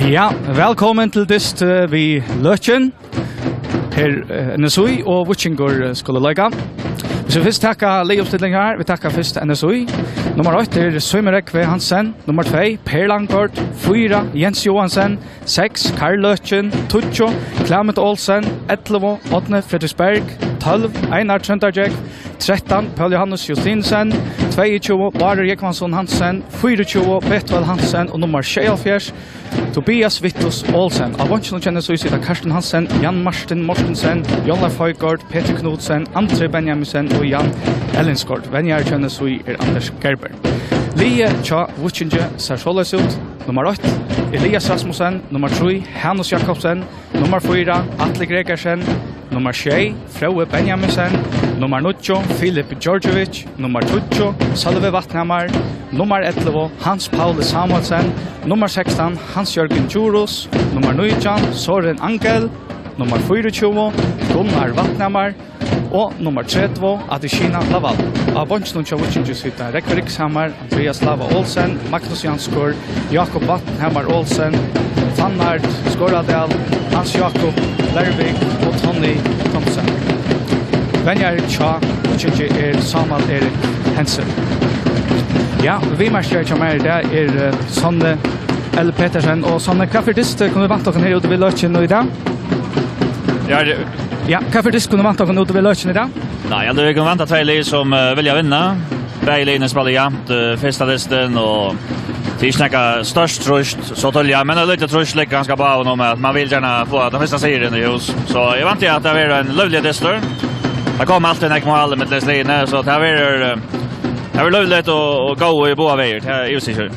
Ja, velkommen til dyst Við Løkin. Her NSUI og Víkingur skulle løyga. Så først takka leioppstilling her. Vi takka først NSUI. Nummer 8 Svømmerek V. Hansen. Nummer 2 Per Langkort. 4 Jens Johansen. 6 Karl Løkin. 2 Clement Olsen. 11 Ådne Fredriksberg. 12 Einar Trøndarjek. 13 Paul Johannes Justinsen. 22 Barer Jekvansson Hansen. 24 Betval Hansen. Og nummer 76 Tobias Vittus Olsen. Av vansjen kjenner så sitter Karsten Hansen, Jan Martin Mortensen, Jonna Feugård, Peter Knudsen, Andre Benjaminsen og Jan Ellinsgård. Venjar kjenner så Anders Gerber. Lie Tja Vuchinge ser således ut. Nummer 8 Elias Rasmussen. Nummer 3 Hanus Jakobsen. Nummer 4 Atle Gregersen. Nummer 6 Frøe Benjaminsen. Nummer 9 Filip Georgievich. Nummer 20 Salve Vatnhamar. Nummer 11 Hans Paul Samuelsen. Nummer 16 Hans-Jørgen Djurus. Nummer 19 Soren Angel. Nummer 24 Gunnar Vatnhamar. Og nummer 30 Adishina Laval. Av bunchen og Vuchinge sitter Rekve Rikshammar, Andreas Lava Olsen, Magnus Janskur, Jakob Vatnhamar Olsen, Fannard Skoradal, Hans Jakob Lervik og Tony Thomsen. Venjar Tja Vuchinge Samal Erik Hensen. Ja, vi marscherer til meg, det Sonne L. Petersen og Sonne. Hva for dyst kunne vi vant dere her ute ved Løkin i dag? Ja, hva for dyst kunne vi vant dere ute ved Løkin i dag? Nei, vi kunne vant 2 lag som vilja vinna. Begge lagene spiller jevnt første dysten, og det ikke noe størst trusht, så tølja, men det litt trusht like ganske bra nå med at man vil gjerne få den første serien i hus. Så jeg vant at det blir en løvlig dyster. Det kommer alltid en mål med lagene, så det blir løvlig å gå i båda veier, det er usikker.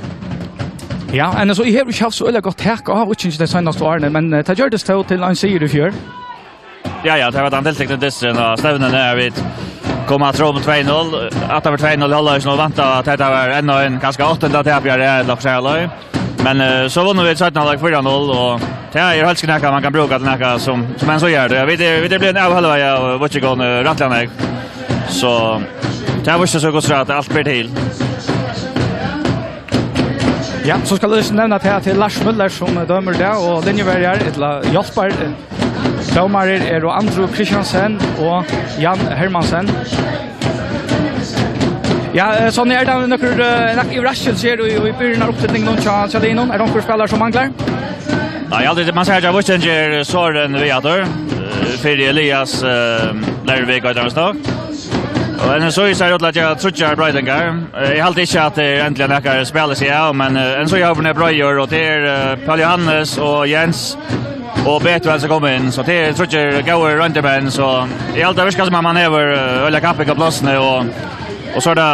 Ja, men så jeg har ikke hatt så veldig godt hek av Vuchinge de seneste årene, men det gjør det til en sier i fjør. Ja, det var den tiltekne dysteren, og stevnene vi kom at tro på 2-0. At det var 2-0 i halvøysen, og vant at det var enda en ganske 8. tapjere i Lokskjæløy. Men så vunner vi 17-halvøy 4-0, og det er helst knekka man kan bruke til nekka som en så gjør det. Vi blir en av halvøy av Vuchinge Rattlaneg, så det er ikke så godt at alt blir til. Ja, så skal jeg nevne til Lars Müller som dømer det, og linjeverger, hjelper Daumarer Andrew Christiansen og Jan Hermansen. Ja, sånn det noen overraskelser i byrjen av oppsetningen til Linon. Det noen spillere som mangler? Nei, man sier at Vuchinge Soren Viator, fyrir Elias Lervik og Idramstok. Og en så ser ut til at jeg tror brøydinger. Jeg halte ikke at det endelig nekker spiller seg av, men en så har vi brøyer, og det Paul Johannes og Jens og Betval som kommer inn, så det tror jeg går rundt i menn, så jeg halte virker som man hever Øyla Kappik og Blåsne, og så det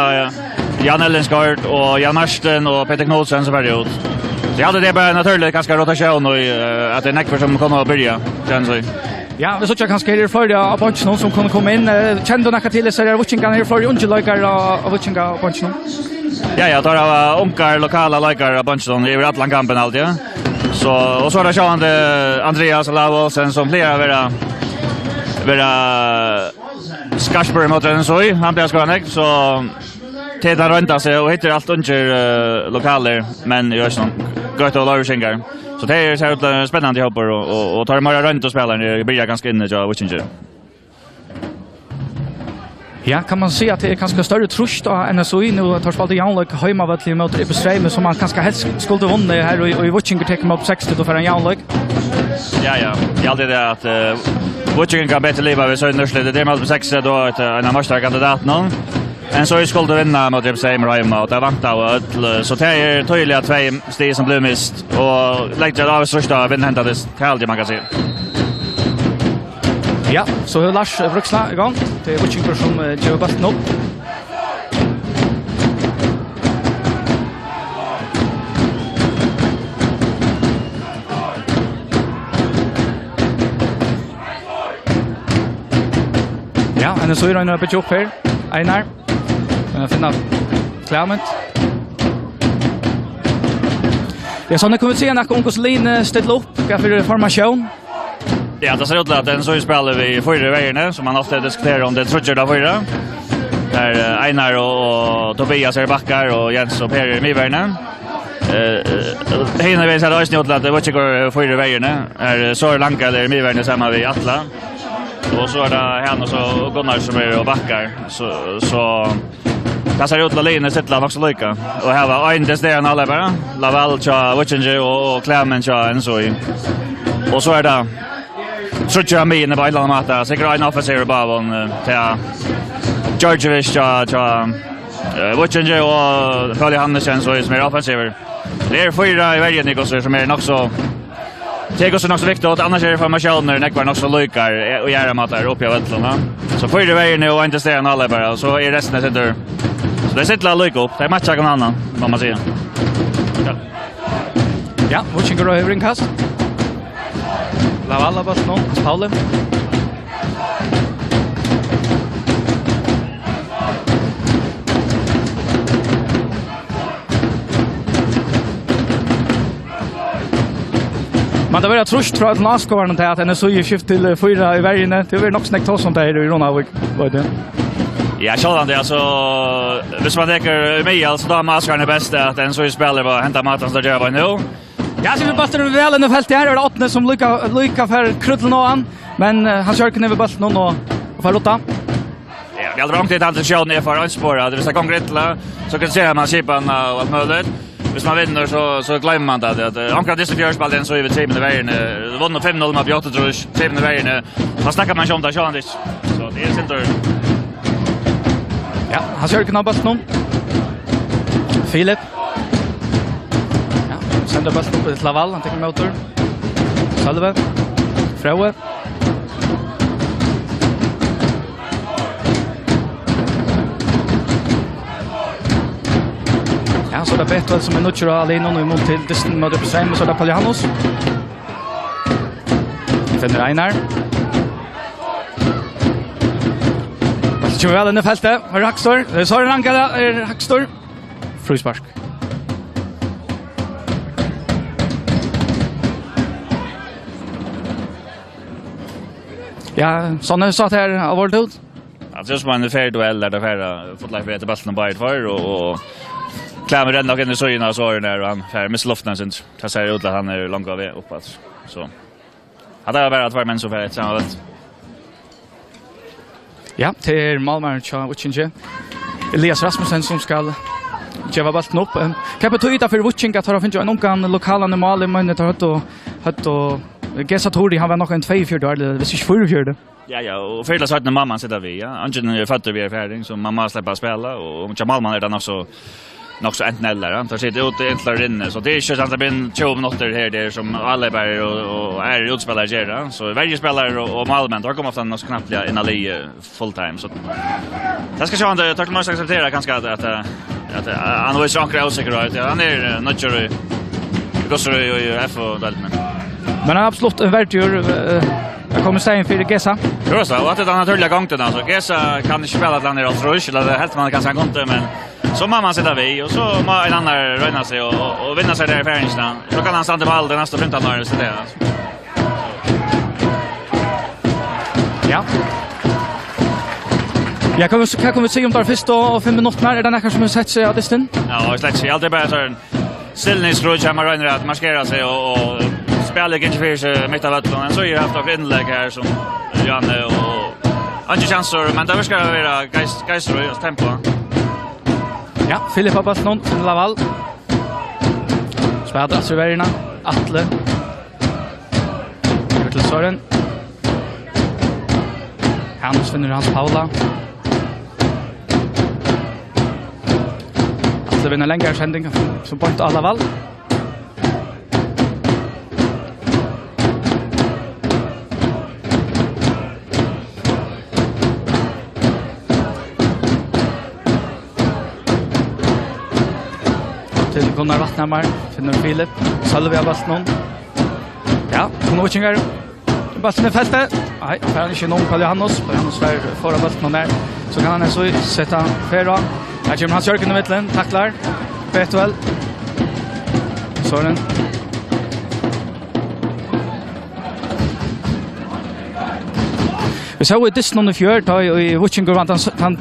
Jan Ellinsgård og Jan Marsten og Peter Knudsen som er ut. Så jeg halte det bare naturlig ganske rotasjon, og at det nekker som kommer å begynne, kjenner jeg. Ja, vi såg kanske är det Florida av bunchen som kunde komma in. Kände några till så där Vuchinge här för ungelökar av Vuchinge av bunchen. Ja, tar av onkar lokala lökar av bunchen i Atlankampen alltid. Ja. Så och så där sjön Andreas Lavåsen som flera vara Skarsberg mot den så han blir skånad så Tedar rönta sig och hittar allt under lokaler men gör sån gott och Vuchinge. Så det är så spännande hoppar och tar mer runt och spelar när det blir ganska inne så Vuchinge. Ja, kan man se att det är ganska större trust av NSUI nu tar spalt i Janløk hemmavalli mot Ibestreim som man ganska helst skulle vinna här och i Vuchinge tar upp 60 då för en Janløk. Ja, det är alltid det att Vuchinge kan bättre leva vid Södernslet. Det är med på 60 då en av första kandidaterna. En så skulle vinna mot Ibestreim hemma och det vanta och så det är tydligt att 2 steg som blev mist och lägger av största vinnhämtades till man kan se. Ja, så är Lars Bruksla igång. Det är Vuchinge som gör bäst nu. Ja, en så är det en bit upp här. Einar. Men finna Clement. Ja, så nu kommer vi se när Onkoslin ställer upp för formation. Ja, det ser ut att den så spelar vi förra vägen som man ofta diskuterar om det trutcher där förra. Där Einar och Tobias är backar och Jens och Per i midvärnen. Hina vi så där snart att det var inte för vägarna. Är så långt eller midvägen samma vi Atla. Och så är det han och så Gunnar som är och backar så passar ut Lalina sätta också lika. Och här var en des där alla bara. Laval cha Wichinger och Clement cha en så i. Och så är det Trutcher mig in i bailan mata. Säkert en officer babon till Georgievich cha Wichinger och Följe Hansen så som är offensiv. Det är fyra i vägen Nikos som är också Tegos är också viktigt att annars är det för maskiner när också lykar och göra matar upp i vattnet. Så fyra i vägen och inte stäna alla bara så är resten sitter. Så det sitter alla lycka upp. Det är matcha kan annan vad man säger. Ja, Wichinger och ringkast. Lavalla bort nu, Paule. Men det var jag trust tror att Landskappingardystur till att den är så i skift till 4 i vägen. Det var nog snäckt sånt där i Runavík var det. Ja, självklart det alltså hvis man tänker mig alltså då Landskappingardystur är bäst att den så i spelar bara hämta maten så där gör nu. Ja, så vi bastar väl i fältet här är det åtne som lycka för kruddeln och han. Men han kör kniv i bollen och för lotta. Ja, det har långt att show ner för anspåra. Det vill säga konkret så kan se man chipan och allt möjligt. Hvis man vinner så glömmer man det att Ankaradystur fjärspel den så är vi 3 minuter vägen. Vann 5-0 med Bjarte tror jag. 3 minuter vägen. Man snackar man om det så det är center. Ja, han kör knappast någon. Filip. Ja, sänder bollen upp till Laval, han tar motor. Salve. Fraue. Ja, så det är bättre som är nutcher och alene och emot till Dysten med det på sig, så det är Paljanos. Vi finner Einar. Så kommer vi väl in i fältet. Här är Hackstor. Så är det rankade. Är Hackstor. Fryspark. Ja, sånne sa det här av vårt ut. Alltså just man är färdig duell där det fått life vet bollen bara för och klämmer den och in så in så är där han för miss luften sen så ser ut att han är långt av uppåt så hade jag bara att vara men så för ett sammanhang. Ja, till Malmö och Wichinger. Elias Rasmussen som ska geva bollen upp. Kan betyda för Wichinger att ha finns ju en ungan lokala normala men det har hött och Gesatori han var nog en 2-4 eller hvis ikke 4-4. Ja, och förla sagt när mamman sitter vi, ja. Angen är fötter vi är färdig så mamma släpper spela och Jamalman är den också entnällare. Han tar sitt ut enklare inne så det är inte sant att det blir 20 minuter här där som alla bara och är utspelare gör så varje spelare och Malmö har kommit ofta också knappt in alla full time så jag ska se om det tar man acceptera kanske att han var så ankra osäker ut. Han är nödvändig. Det går i Effodeildin. Men han är absolut en världjur. Jag kommer säga för Gesa. Jo så, och att det naturliga gången alltså. Gesa kan inte spela att han är alls eller det helt man kan säga inte men så mamma sitter vi och så må en annan röna sig och vinna sig där i färgningsna. Så kan han stanna på all det nästa 15 år så det alltså. Ja. Jag kommer se om det först och 5 minuter är det nästan som har sett sig av Dysten. Ja, och släcks alltid bara så en ställningsrod som man rönar att markera sig och spelar inte för sig mitt av vattnet. Så är det haft av inlägg här som Janne och andra chanser. Men det ska vara geister och tempo. Ja, Filip har bara någon från Laval. Spädra serverierna. Atle. Över till Sören. Hans finner Hans Paula. Atle vinner längre sändning som point av Laval. Till Gunnar Vattnhammar, finner Filip, Salve av Bastnon. Ja, hon Wichinger. Bastnon i fältet. Nej, för han är inte någon Karl Johannes. Johannes är förra Bastnon där. Så kan han så sätta Ferra. Här kommer Hans Jörgen i mittlen, tacklar. Betuel. Søren. Vi så dysten under fjør, da i Víkingur vant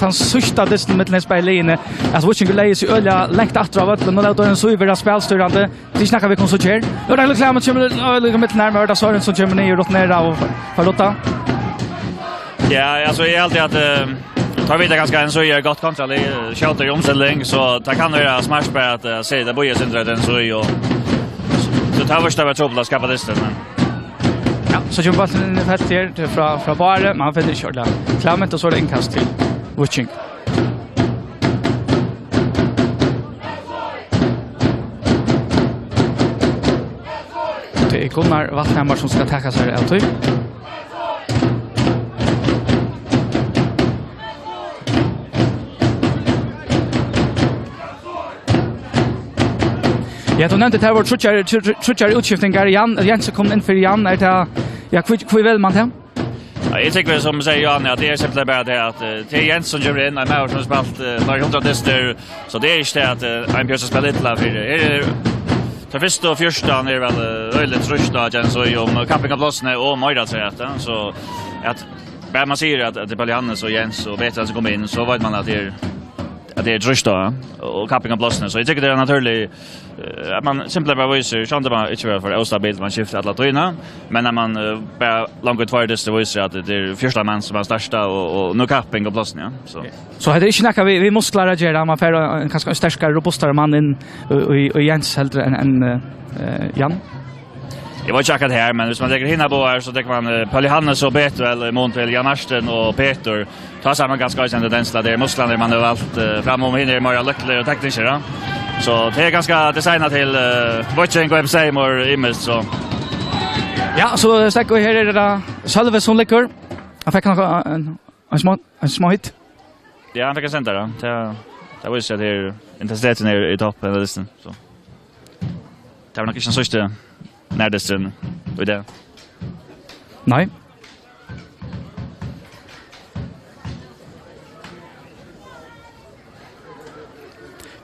han sørsta dysten mittlen i speiligene, at Víkingur leier seg øyla lengt etter av øtlen, og det er en suiver av spilstyrande, de snakker vi konsulter. Nå er det klart, men kommer mittlen her med Ørda Søren som kommer ned og rått ned av Farlotta. Ja, alltså är alltid att tar vi det ganska en så är gott kontroll i shelter i omställning så det kan vara smart på att se det bojas inte den så och så tar vi större trouble att skapa dysten. Ja, så kommer bollen in i fält här från Bare, men han finner inte körda. Klammet och så är det inkast till Víking. Det är Gunnar Vattnhammar som ska tacka sig alltid. Ja, du nevnte det här var trutjar utskiftningar. Jens kom in för Jan. Är det, ja, hur vill man det? Ja, jag tycker som säger Jan att det är simpelt bara det att det är Jens som gör in. Jag har som spelat några 100 dyster. Så det är inte det att en pjäs spelar lite för det. För första och första är väl öjligt trutja Jens och om campingplåsarna och Möjda säger att så att bara man säger att det är Hannes och Jens och Petra som kommer in så vet man att det är trutja och campingplåsarna. Så jag tycker det är naturligt att man simpelt bara visar sånt bara inte för ostabilt man skiftar alla tröjorna men när man bara långt ut för det visar att det är första man som är största och nu capping och plåsen ja så hade det inte vi muskler att göra man får en ganska starkare robustare man in och Jens helt än Jan. Jag var checkat här men hvis man lägger hinna på här så tänker man Pauli Hannes och Peter eller Montel Jan Arsten och Peter tar samman ganska ökänd densla där musklerna man har valt fram om hinner mer lyckliga och tekniska. Så det är ganska designat till Víking och MC more image så. Ja, så stäcker vi här är det Sölve som läcker. Han fick en små hit. Ja, han fick en center då. Det var ju så det intensiteten är i toppen av listan så. Det var nog inte så stort närdesten och det. Nej.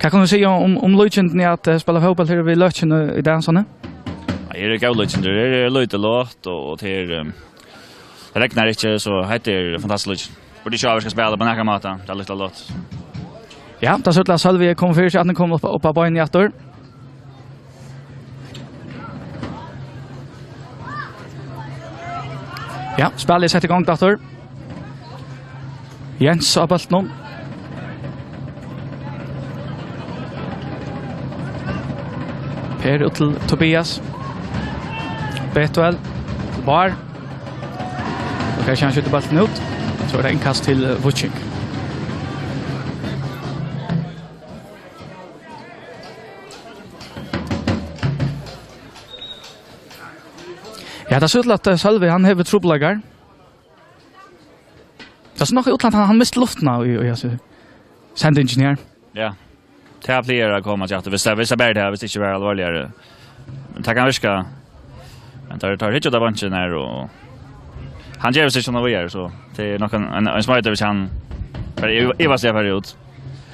Vad kan du säga om Løkin att spela fotboll här vid Løkin i dansarna? Ja, det är gav Løkin. Det är lite låt och till det räknar inte så heter fantastiskt. Borde ju ska spela på några mata. Det är lite låt. Ja, då så att Sölve kommer för sig att den kommer upp på banan i åter. Ja, spelet sätter igång åter. Jens har bollen. Per ut till Tobias. Betuel. Bar. Och kanske han skjuter bollen ut. Så är det en kast till Víking. Ja, det ser ut att Sölve han har trubbelagar. Det är nog i utlandet han mist luften i sändingen. Ja. Det här blir komma till att vissa bär det här, visst inte vara allvarligare. Men det kan virka. Men tar hit och där bunchen här och han ger sig som det är så. Det är nog en smart över han i vad jag period.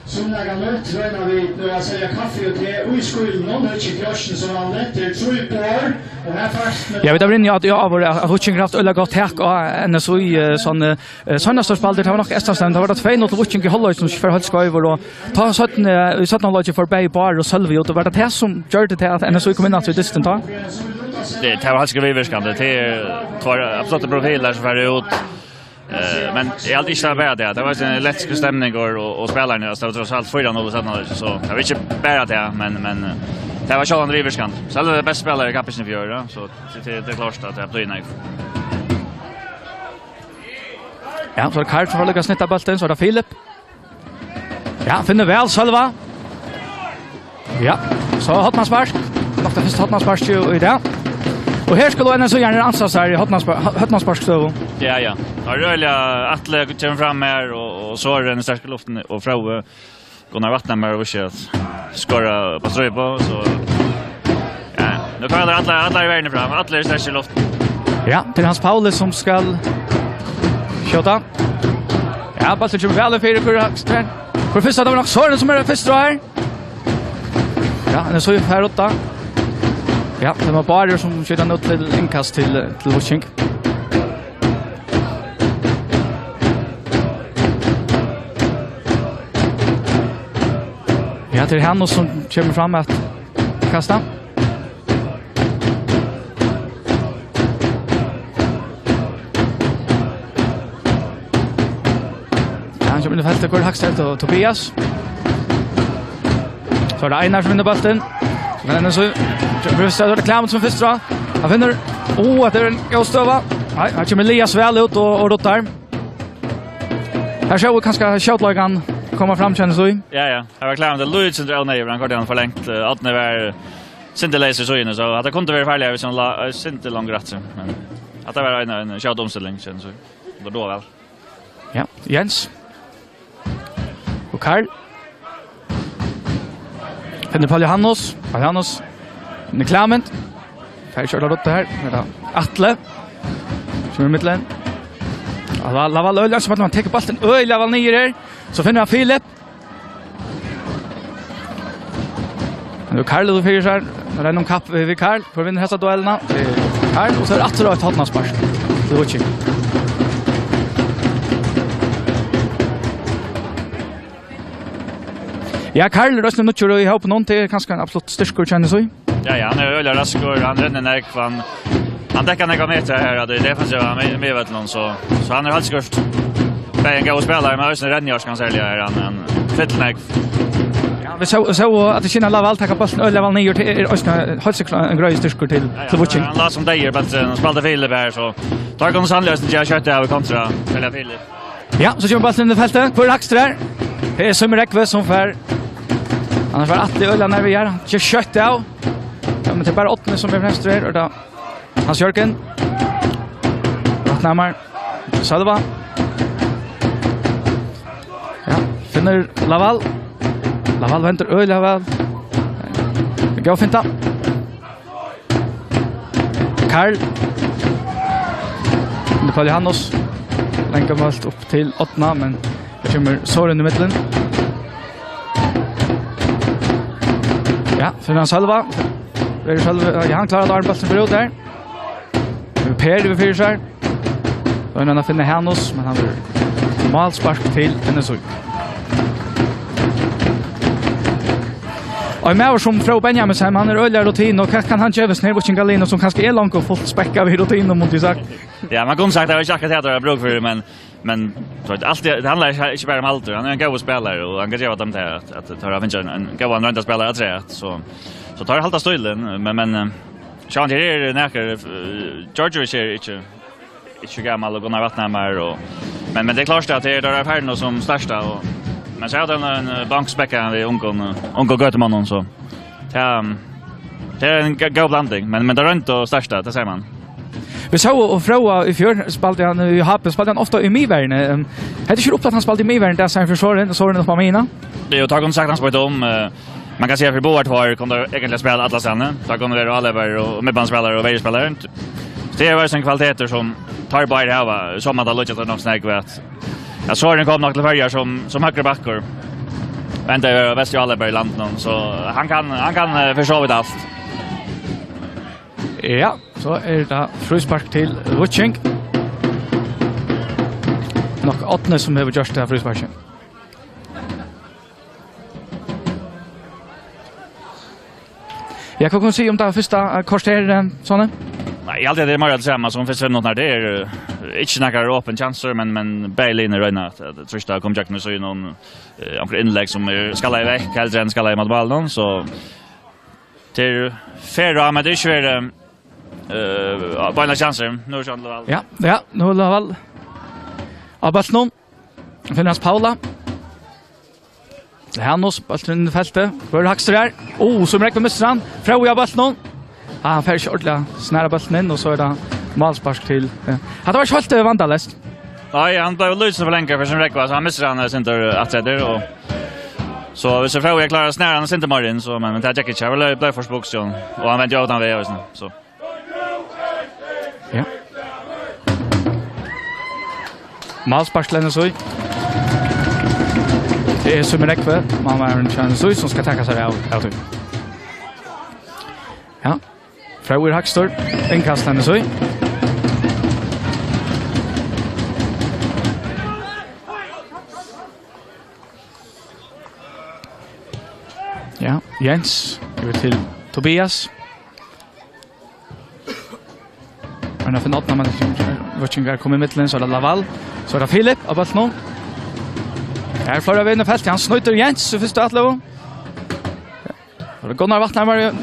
Sunnlagarna tränar vi då jag säger kaffe och te och i skolan någon har inte klassen som vanligt till 7 år och här fast med jag vet inte att jag har Víking haft ölla gott tack och en så i sån söndagsspel det var nog Estland det var det 2-0 till Víking i halvlek som för helt skøyver och ta 17 lag för Bay Bar och Sölve och det var det som gjorde det att en så kom in att distant ta. Det var helt skriverskande det tar absolut profiler som för ut. Men jag alltid inte bära det. Det var en lätt stämning och spelarna så trots allt 4-0 så jag vet inte bära det men det var Charles Riverskand. Så alla bästa spelare i kapisen för år så det är klart att det blir nej. Ja, så Karl får lägga snitta bollen så är det Filip. Ja, finner väl Sölva. Ja, så Hotmanspark. Nog det första Hotmanspark i det. Och här skulle en så gärna ansats här i Hotmanspark så. Ja. Har rörliga Atle kommer fram här och så är den starka luften och Frau Gunnar Vattnhammar och så skora på ströj på så. Ja, nu kommer alla i världen fram. Atle är stark i luften. Ja, det är Hans Paulus som ska skjuta. Ja, bollen kommer väl för Kurraksträn. För första det var nog Søren som är första här. Ja, det så ju här åtta. Ja, det var bara som skjuter ut till inkast till Víking. Ja, det han som kommer fram att kasta. Han kommer in i fältet, går Hackstedt och Tobias. Så är det Einar som vinner bollen. Men så bröstar det Klement som först drar. Han vinner. Att det är en god stöva. Nej, han kommer Elias väl ut och rotar. Här ser vi kanske shotlagan komma fram, känner så. Ja. Jag var klar med Louis som drar ner, han går den förlängt. Att det var Sinte laser så inne, så att det kunde vara farligare hvis han Sinte lång rätt. Men att det var en shotomställning, känner så. Då väl. Ja, Jens. Och Karl. Finner Paul Johannes. Klement. Färg körde åt det här. Atle. Som är mittlen. Laval Öljard som att man täcker bollen. Laval ner här. Så finner han Filip. Nu Karl och fyrer sig. Nu är det någon kapp vid Karl. För att vinna hästa duellerna. Karl. Och så är det Atle och ett hotnadspark. Det är Wuching. Ja, Karl röstar nu kör i ihop någon till kanske en absolut styrkor känner sig. Ja, han är öliga raskor, han ränner ner han täcker några meter här, det är defensiva med vet någon så han är halskurst. Det är en god spelare, men också Renjars kan sälja här, han fettelnägg. Ja, vi så att det känner Laval tacka bollen och Laval ner till Östna halskurst en grej styrkor till Wuching. Han la som dejer på att spelade Filip här så tar kon sannlöst jag kört av kontra eller Filip. Ja, så kör bollen in i fältet för Axter. Det är som Räckve som för annars var Atle Ölla när vi gör. Kör kött av. Ja, men det är bara 8 som är vänster och då Hans Jörgen. Vattnamar. Salva. Ja, finner Laval. Laval väntar Ölla väl. Det går fint då. Karl. Det Paul Johannes. Länkar malt upp till 8 men det kommer Soren i mitten. Ja, finner han Salva. Han klarar armbollen för ut där. Per vid fyrsar. Och han finner Hannos, men han vill malspark till NSU. Och med som Frau Benjamin säger, han är öliga rutin och kan han köpas ner Wuching Galino som kanske är långt och fullt späcka vid rutin och mot sagt. Ja, man kunde sagt att det var inte akkurat att jag bruk för det, men det handlar inte bara om allt. Han är en god spelare och han kan göra dem till att det finns en god runda spelare att säga. Så tar det halta stöden, men Sean det är näker George är inte gammal och Gunnar Vattnamar men det är klart att det är där färden som största och men så hade en bankspäcka vid onkel Götemannen så det är en god blandning men det är inte och största det säger man. Vi så och Frau i fjör spalade han i Happen spalade han ofta i Mivärn. Hade ju upp att han spalade i Mivärn där sen försvaret så den på mina. Det är ju tagit sagt han spalade om man kan se för båda två kunde egentligen spela alla scener. Så kunde det alla och medbandsspelare och vägspelare. Det är väl sån kvaliteter som tar bara det här som att ha lutat någon snack vet. Jag såg den kom nog till färger som högre backar. Vänta över västra Alleberg landet så han kan försova det allt. Ja, så är det frispark till Wuching. Nog 8 som har gjort det här frisparken. Jag kan se om det första korset såna. Nej, alltid det är mer att säga som finns något när det är inte några öppen chanser men Bailey är redan att trista kom Jack nu så någon inlägg som ska lägga väck eller den ska lägga mot bollen så till fair men det är ju bara chanser nu så Laval. Ja, nu Laval. Abasnon. Finnas Paula. Hannos bollen i fältet. För Hackster som räcker med strand. Frau Abasnon. Han får körtla snära bollen in och så är det målspark till. Han har varit helt vandalist. Ja, han blev löst för länge för sin räckvidd så han missar han center att sätta och så så får jag klara snära center Martin så men det Jackie Chavel blev för spokesjon och han väntar ut han väl så. Ja. Målspark lämnar så. Det är som en räckvidd. Man har en chans som ska tacka sig av. Ja. Frauer Hackstor, inkastande så. Ja, Jens, över till Tobias. Men jag finner åtta man Víkingur kommer i mitten så är det Laval. Så är det Filip av bollen. Här får vi in i fältet. Han snöter Jens i första atlevo. Och det går när vattnar var.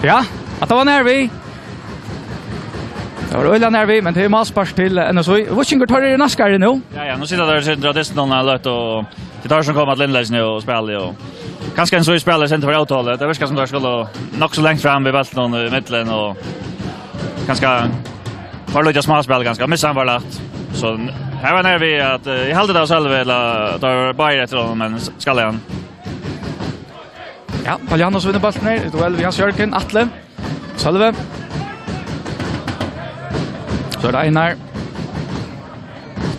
Ja, att det var nervi. Det var ölla nervi, men det är masspark till NSOI. Víkingur tar det i naskare nu. Ja, nu sitter där sitter det någon har lätt och det tar som kommer att Lindleys nu och spela och kanske en så i spelar sen för avtalet. Det verkar som där skulle nog så långt fram vid bollen i mitten och ganska var lite småspel ganska missar var lätt. Så här var nervi att I hade det själv eller tar bara efter honom men ska han. Ja, Paljanos vinner bollen ner. Det var Jens Jörgen, Atle, Salve. Så är det Einar.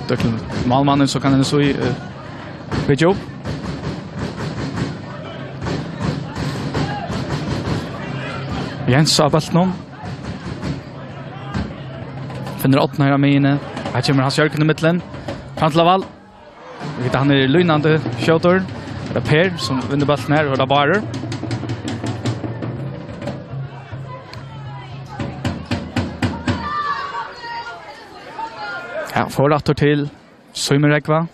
Till målmannen så kan han så i video. Jens har bollen. Finner åttna här med inne. Här kommer Hans Jörgen i mitten. Pantlaval. Vi vet han är lynande shooter. Det är Per som vinner bollen här och det är Barer. Ja, får åter till Söjmerekva.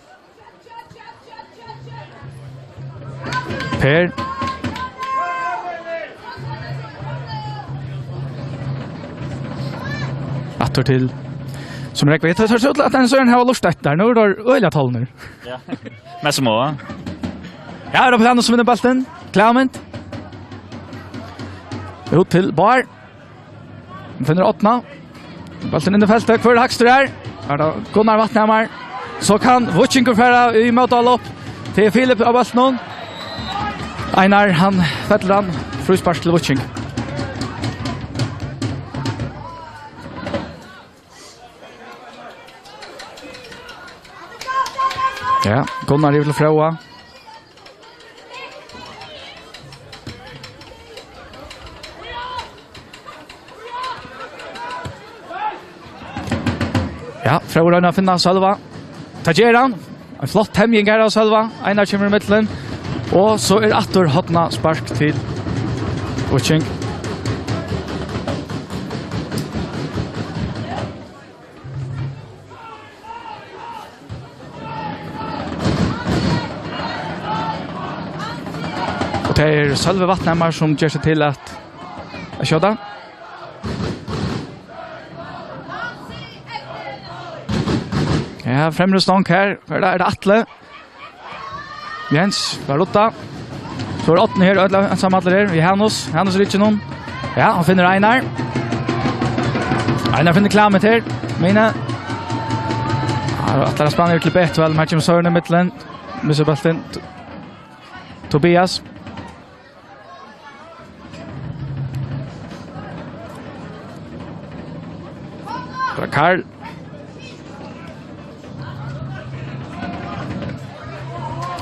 Per. Åter till Söjmerekva. Jag tar så att den Söjren har lust där. Nu är det öliga tallner. Ja, med små. Ja, det är på den som vinner bollen. Clement. Ut till Bar. Finner åttna. Bollen in i fältet. Kvar Hackster här. Här då Gunnar Vattnhammar. Så kan Víkingur färra I mållopp till Filip av bollen. Einar han fäller han fruspark till Víking. Ja, Gunnar vill fråga. Ja, frågan finna Salva. Tajeran. En flott hemging här av Salva. Einar kommer I mitten. Och så är Attor hotna spark till Víking. Och det är Salve Vattnhammar som gör sig till att köra. Ja, främre stånk här. För där är det Atle. Jens, Barotta. Så är det åttende här, ensamma Atle här. Vi har Hanus. Hanus är inte någon. Ja, han finner Einar. Einar finner Klamet här. Mina. Ja, Atle har spannet till bett. Väl, matchen med Søren I mittlen. Missar bollen. Tobias. Karl.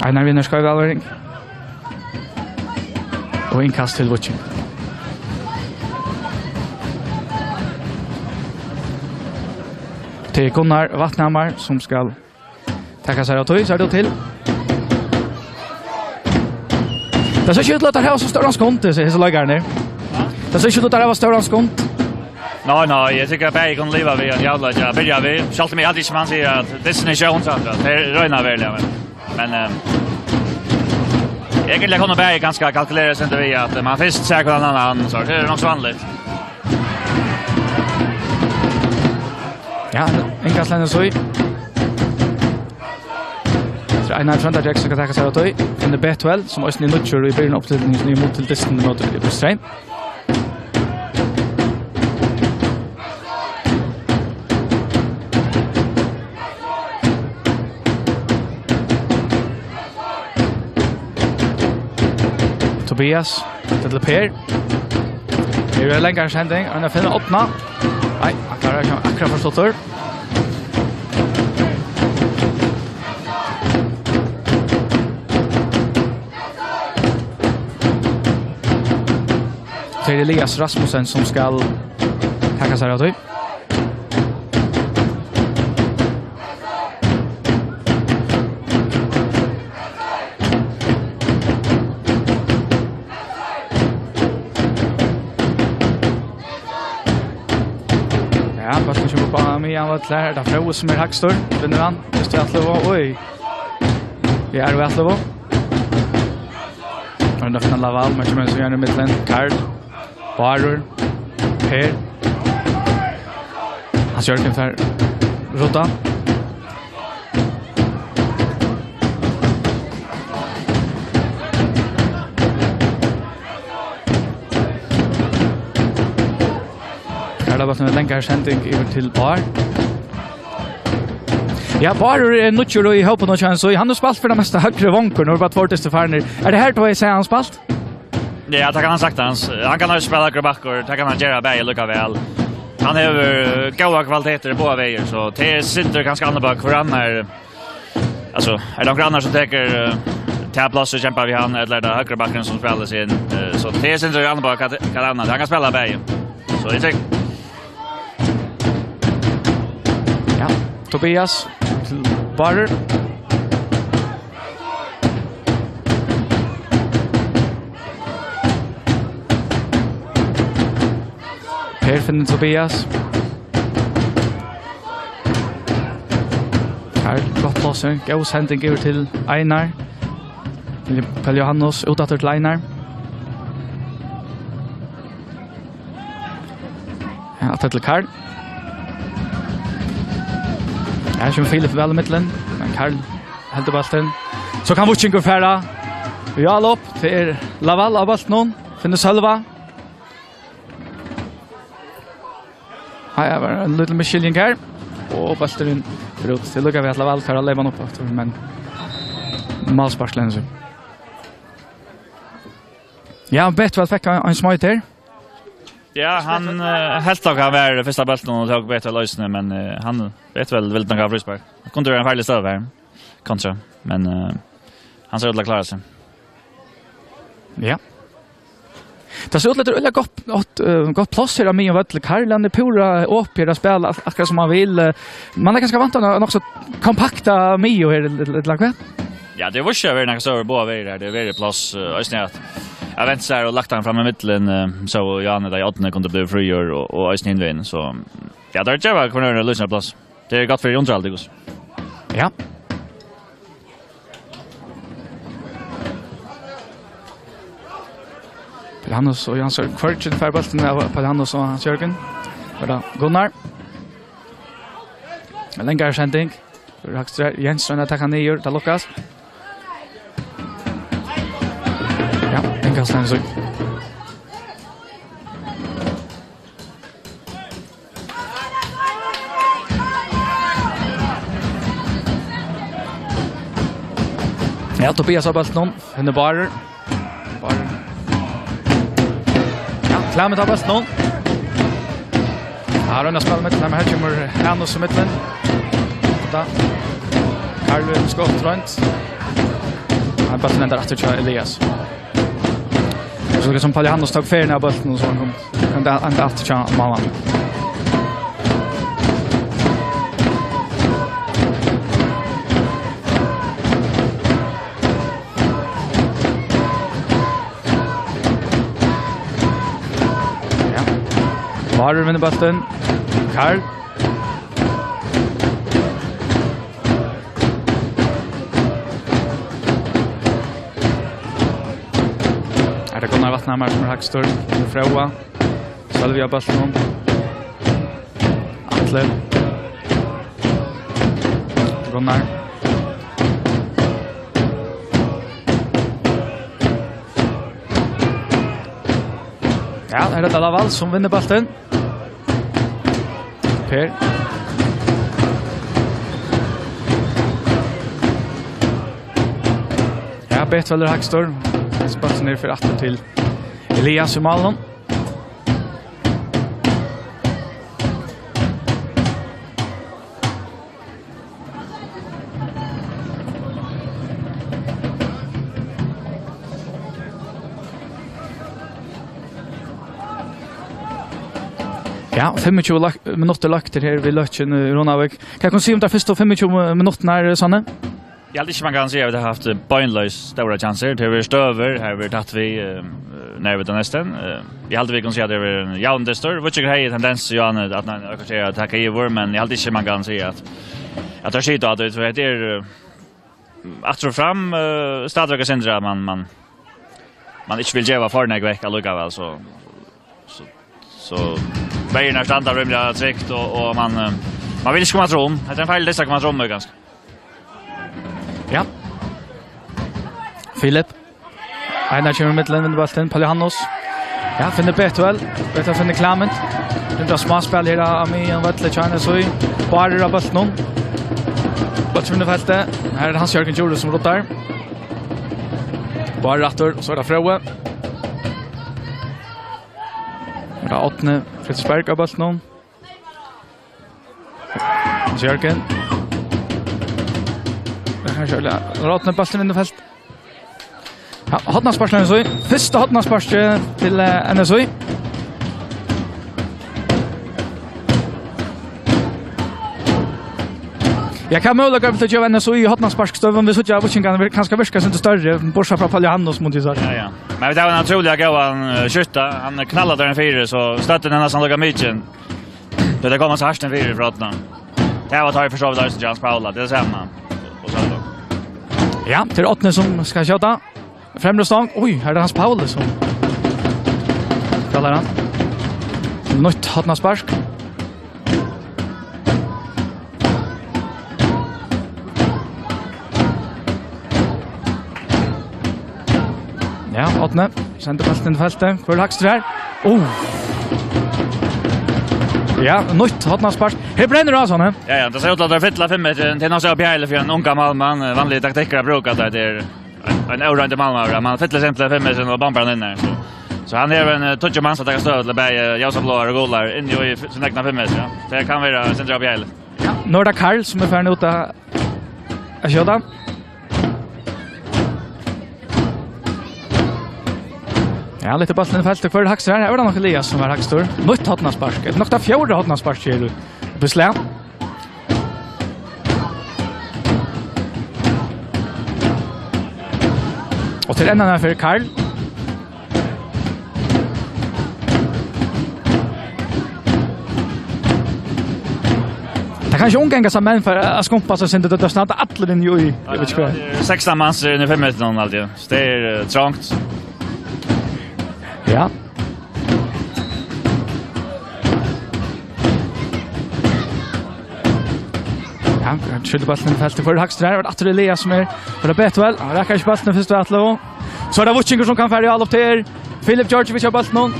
Einar vinner skøyvalvering. Og innkast til Víking. Til Gunnar Vattnhammar som skal takka seg av tøy, så er det til. Det ser ikke ut til at det her så større skont, disse løygerne. Det ser ikke ut til at det her større skont. Nej, jag tycker att jag kan leva vid en jävla jag börjar vi. Skalt mig alltid som man säger att destination så att det röna väl men egentligen kommer bära ganska kalkylerat sen det att man först ser på en annan så det är nog så vanligt. Ja, inkastländer så i. Så Einar Trønda Jack ska ta sig åt i the Bet12 som också ni nutcher I början av uppställningen ni mot till distan mot det strain. Tobias till Per. Det är längre sändning. Han finner åttna. Nej, han klarar inte akkurat förstått det. Det är Elias Rasmussen som ska tacka sig av det. Balken kommer på mig av att lära. Det är Frode som är högstor. Vinner han. Just det, Atlevo. Oj. Det är Atlevo. Och då finner Laval. Men kommer så gärna i mittlen. Karl. Barur. Per. Hans Jörgen för Rota. Här har varit en längre sändning över till Bar. Ja, Bar är nutcher i hoppen och chans. Han har spalt för det mesta högre vankor när det var tvårteste farner. Är det här då jag säger han spalt? Ja, det kan han sagt hans. Han kan ha spela högre backor. Det kan han göra bäj lukka väl. Han har goda kvaliteter på vägar så det sitter ganska annorlunda bak för han är alltså är de grannar som täcker tablas och kämpar vi han eller där högre backen som spelar sin så det sitter annorlunda bak kan han kan spela bäj. Så det tycker ja, Tobias till Barrer. Per finner Tobias. Karl, gott plåser. Gås händing över till Einar. Pelle Johannes utåt till Einar. Ja, till Karl. Här kommer Filip väl i mittlen. Men Karl hällde bollen. Så kan Víkingur färra. Ja, lopp till Laval av bollen. Finner Sölva. Här var en liten Michelin här. Och bollen förut. Det lukar vi att Laval tar Levan upp efter. Men malsparslen så. Ja, bett väl fick en smart här. ja, han helt tag han var första bollen och tog bättre lösning men han vet väl väldigt några frispark. Det kunde vara en farlig stöv här. Kanske, men han ser ut att klara sig. Ja. Det ser ut lite gott plats här med vad till Karlan är pura upp här spela akkurat som man vill. Man är ganska vant att också kompakta Mio här lite lag. Ja, det var ju över när så båda vägar där. Det är väldigt plats ösnät. Jag vet så här och lagt han fram i mitten så Janne där åttonde kunde bli frior och ösnät invin så ja, där är jag kunde lösa plats. Det är gott för Jon Traldigos. Ja. Hannes och Jans Kvartsen färbolten av Hannes och Hans Jörgen. Och då Gunnar. En längre sändning. Jens och attackar ner där Lukas. Ja, en kastar så. Ja, Tobias har bollen. Han är Barrer. Klammet av bollen. Här har spelat med här kommer Hannes i mitten. Då Karl skott runt. Han bollen ända rätt till Elias. Så det som Palle Hannes tog färden av bollen och så kom ända rätt till mamma. Barrer vinner bollen. Karl. Är det Gunnar Vattnhammar som är högstor. Froa. Sölvia bollen. Atle. Gunnar. Ja, är det Laval som vinner bollen. Per. Ja, bett väl högstor. Spatsen ner för 18 till Elias i Malmö. Ja, 25 minuter lagt här vid Løkin i Runavík. Kan jag se om det första 25 minuterna är Sanne? Jag hade inte man kan säga att det har haft bönlös stora chanser. Det har varit stöver, här har vi tagit vi när vi då nästan. Jag hade vi kan säga det är en jaun dystur. Vilket har tendens ju an att när jag kanske attacka i vår men jag hade inte man kan säga att det skit att det är att dra fram stadverka syndra man inte vill ge för när vecka lugga väl så vägen standard rimliga tryckt och man vill inte komma trom. Det är en fel det ska komma trom ganska. Ja. Filip. Einar kommer mittlen under bollen, Pallihannos. Ja, finner Betuel. Betuel finner Clement. Det är småspel här av mig en vettle China så i bara av bollen. Bollen vinner fältet. Här är Hans Jörgen Jorde som rotar. Bara rattor så är det Fröe. Det är 8 Fritzberg av bollen. Hans Jörgen. Det här kör det. 8 bollen vinner fältet. Ja, hotnaspars til NSOI. Første hotnaspars til NSOI. Jag kan möjligen gå till att NSOI i hotnaspars-støven. Vi så att Vikingarna kanske virka sin större. Bortsett från Pallihannos mot Isar. Ja. Men det var en otrolig gå han skjuta. Han knallade den 4 så stötten är nästan lugga mycket. Det kommer så härsten 4 för åtna. Det var tar ju förstås där Jans Paula. Det är samma. Och så då. Ja, till 8 som ska skjuta. Främre stång. Oj, här är det Hans Paul som kallar han. Nytt hotnaspars. Ja, 8. Sender fast in i fältet. Kvar Hackster här. Ja, nytt hotnaspars. Här bränner du alltså, ne? Ja, det ser ut att det fylla 5 till någon så bjälle för en unga Malmö. Vanlig taktiker brukar det är en orande Malmö. Man fyller exempel 5 meter och bombar den där. Så han är en touch man så att stöd till bäge Jausa blåa och golar in i sin egna 5 meter. Ja. Det kan vara central bjälle. Ja, Norda Karl som är färdig ut att köra. Ja, lite bollen i fältet för Hackster här. Är det nog Elias som är Hackstor? Nytt hotnaspars. Nog ta fjärde hotnaspars här på slä. Och till ändan för Karl. Det kanske omgänga som män för att skumpa sig inte det snart alla den ju i. Jag vet inte. 16 mans i 5 meter någon alltid. Det är trångt. Ja. Ja, jag skjuter bollen i fältet för Hackster här. Och det är Elias som är för det Betuel. Han räcker inte bollen först och Atlo. Så är det Vikingur som kan färdig all upp till. Filip Georgievic har bollen.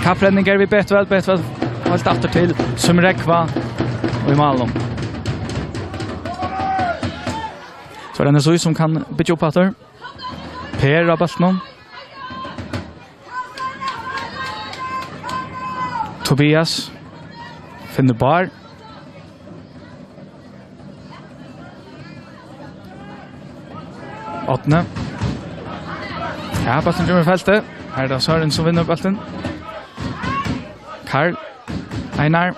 Kappränningar vid Betuel. Betuel har hållit efter till Sumrekva och i Malmö. Så är det NSOI som kan byta upp efter. Per har bollen. Tobias finner bar. Åttende. Ja, bollen kommer i fältet. Her er det Søren som vinner bollen. Karl. Einar.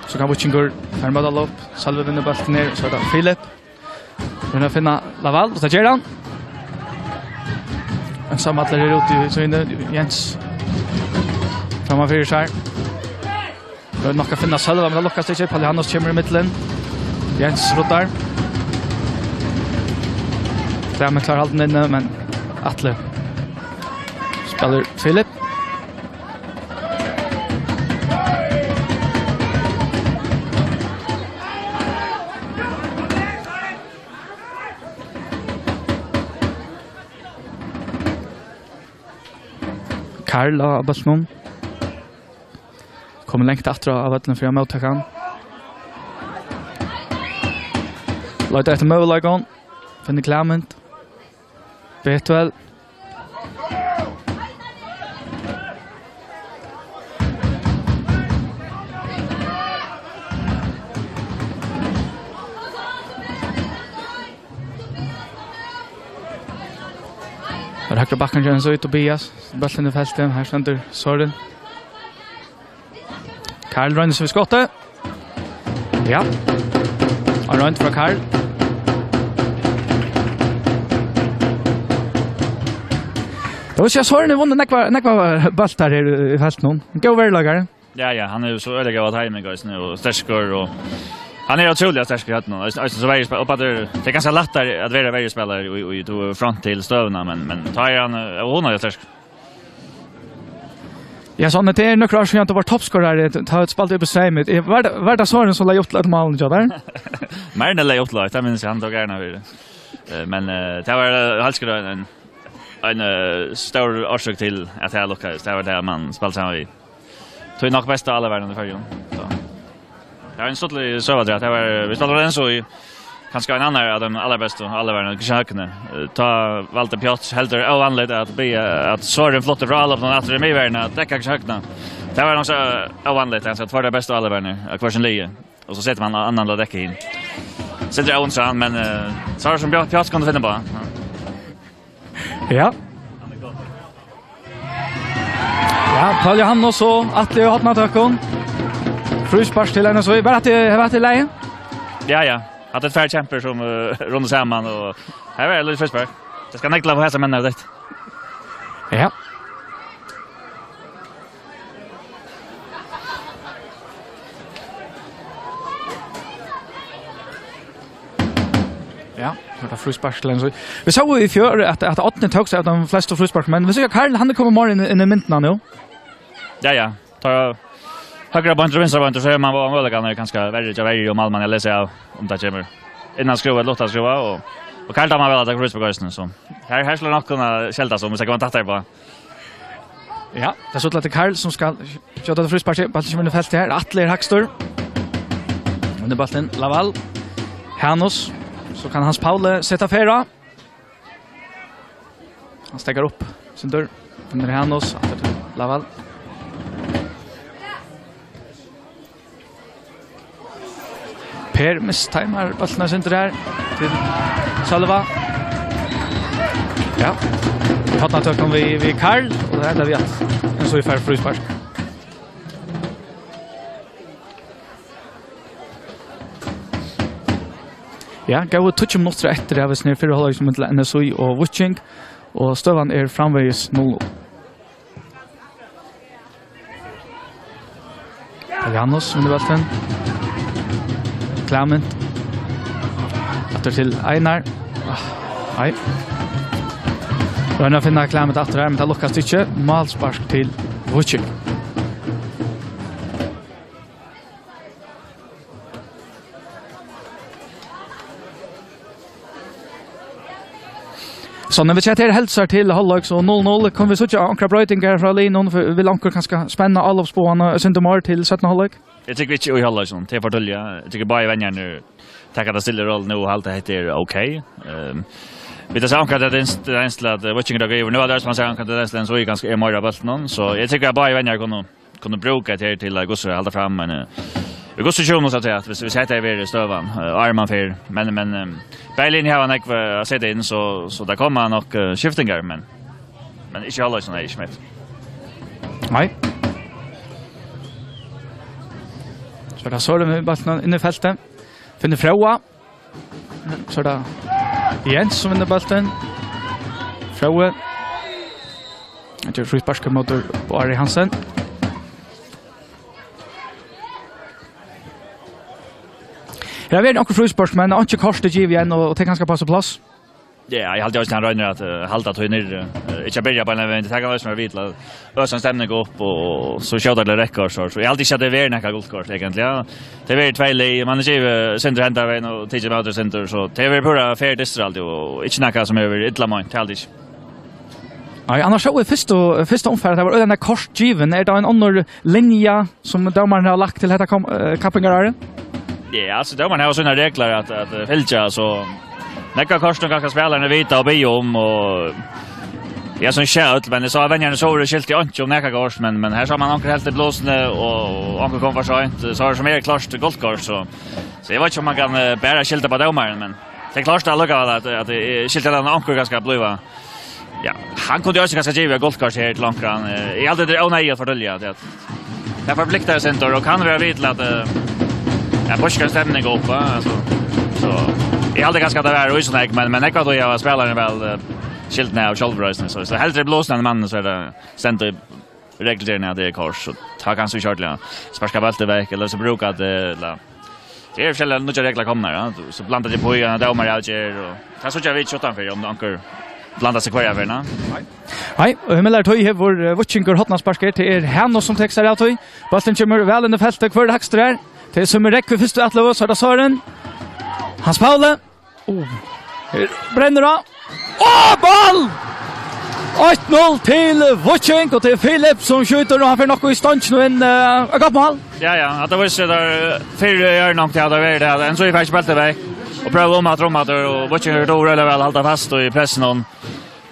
Så kan Vikingur ferma all opp. Salve vinner bollen ner. Så er det Filip. Vinner finna Laval. Og det gjør han. En sammatler er ute i søyne. Jens. Framma fyrir sær. Det er nok å finne Salve, men det lukkast ikke. Pallihannos kommer i middelen. Jens rotar. Därmed klarar halten inne, men Atle spelar Filip. Karl av Börsnum. Kommer längt efter av Ötlen för att mottaka han. Låter efter Möverlagon. Finner Clement. Betuel. Där högra backen känns ut Tobias. Bollen i fältet. Här ständer Søren. Karl rönner sig vid skottet. Ja. Och rönt från Karl. Jag vill säga så har ni vunnit nekva bultar här I fältet någon. Gå överlagare. Ja, han är ju så öliga av timing guys nu och stärskor och han är otroligt stark I hatten och så väldigt spel upp att det är ganska lättare att vara väldigt spelare och då front till stövna men tar han hon är stark. Ja, så när det är några år sedan att vara toppscorare ta ett spalt upp I Sverige. Var det Søren som la gjort ett mål så där? Mer än la gjort lag, det minns jag han tog gärna vid. Men det var halskra en stor orsak till att jag lyckades. Det var det man spelade samman vid. Tog nog bästa alla världen I förrjun. Så det var en ståtlig sövadre att det var vi spelade den så I kanske en annan av de allra bästa alla världen kökene. Ta Walter Pjotz helt ovanligt att be att Søren flotte från alla från att det med världen att täcka kökene. Det var nog så ovanligt att för det bästa alla världen kvarsen lie och så sätter man annan la täcka in. Sen det onsdag men så har som Pjotz kunde finna på. Ja. Ja, Paul Johannes och Atle har hatt tökon. Fruspark till henne så vi bara att det har varit I läge. Ja. Att ett färdkämper som rundar samman och här är lite fruspark. Det ska nekla på häsa männen det. Ja. Ja, det fruspark till henne så. Vi såg ju I fjör att Atle tog sig av de flesta fruspark men vi ser att Karl han kommer morgon in I myntna nu. Ja. Tar högra bant och vänstra bant så är man var möjligen ganska värre och Malman jag läser av om det kommer. Innan skruva låta skruva och Karl tar man väl att fruspark så. Här skulle nog kunna skälta så om vi ska vara tatt på. Ja, det så att Karl som ska köra det fruspark på som i fält här. Atle Hackstor. Under bollen Laval. Hanos så kan Hans Paul sätta färra. Han stäcker upp sin dörr. Under Hanos Laval. Per mistimar bollen sin där till Salva. Ja. Hattna tökon vi Karl och det är vi att en så I färd fruspark. Ja, gå touch minuter efter det har vi snir för hållet som till NSOI och Watching och stövan framvägs 0. Janos under bollen. Clement. Åter till Einar. Nej. Röna finna Clement åter här men det lyckas inte. Malspark till Watching. Så när vi chatter hälsar till halvlek så 0-0 kommer vi så ankra brötingar från Linon vill ankra kanske spänna alla spåarna Sintomar till 17 halvlek. Jag tycker inte I halvlek sånt. Det är för dåligt. Jag tycker bara vänner nu tackar det stilla roll nu och allt det heter okej. Vi tar ankra det är att watching det går nu där som man säger ankra det så är ganska mer bult någon så jag tycker bara vänner kunde bruka det till att gå så hålla fram men vi går så tjuna så att vi sätter över stövan arman för men Berlin har han inte sett in så där kommer han och skiftingar men inte alla såna är med. Nej. Så där så det bara inne I fältet. Finner Froa. Så där Jens som vinner bollen. Froa. Jag tror fruspark mot på Ari Hansen. Jag vet inte fruspark men inte kostar giv igen och det ganska passa plats. Ja, jag hade ju han rönner att halta till ner. Inte börja på en inte ta något som vitla. Ösen stämning gå upp och så kör det räcker så. Jag alltid kände det näka guldkort egentligen. Det är två lei man är ju center hända vägen och TJ Motor center så det är bara fair distral och inte näka som över illa mont alltid. Ja, annars så första omfärd det var den där korsgiven är det en annan linje som domarna har lagt till detta kappingar. Ja, alltså domarna har såna regler att fälja så näka korston kanske spelarna vita och be om och jag som kör men det sa vännerna så det skilt inte om näka kors men här så man ankar helt blåsne och ankar kommer så inte så är som är klart guldkors så jag vet inte om man kan bära skilta på domaren men det är klart att lucka att skilta den ankar ganska blåa. Ja, han kunde ju också ganska giva guldkors här till ankran. I allt det onödigt för dölja det. Jag förpliktar center och kan vara vid att ja, Boschkan stämning upp alltså så. Jag hade ganska det var och sån men jag kan då jag spelaren väl skiltene av kjolvrøysene. Så helt det blåsende mannen så det stendt regelgjerning at det kors. Så ta kanskje vi kjørt sparska bøltet vekk, eller så bruker det... Det forskjellige nødja regler kommer, ja. Så blandar de på igjen, damer avgjer, og det så ikke vi ikke utenfor om anker blandar seg hver av Hei, og himmelar tøy hever Víkingur hotnarsparker til Hanno som tekster av tøy. Balten kommer vel inn i feltet, hver hakster her. Til Summer Rekk ved første atlov, så er det Søren. Hans Paule. Brenner av. Ball! 8-0 til Víking, og til Filip som skjuter, og han får nok i stansk nå inn av gammel. Ja, at det var så der fire gjør nok til at det var det. En så er faktisk beltet vekk, og prøver om at rommater, og Víking er dårlig vel halta fast i pressen.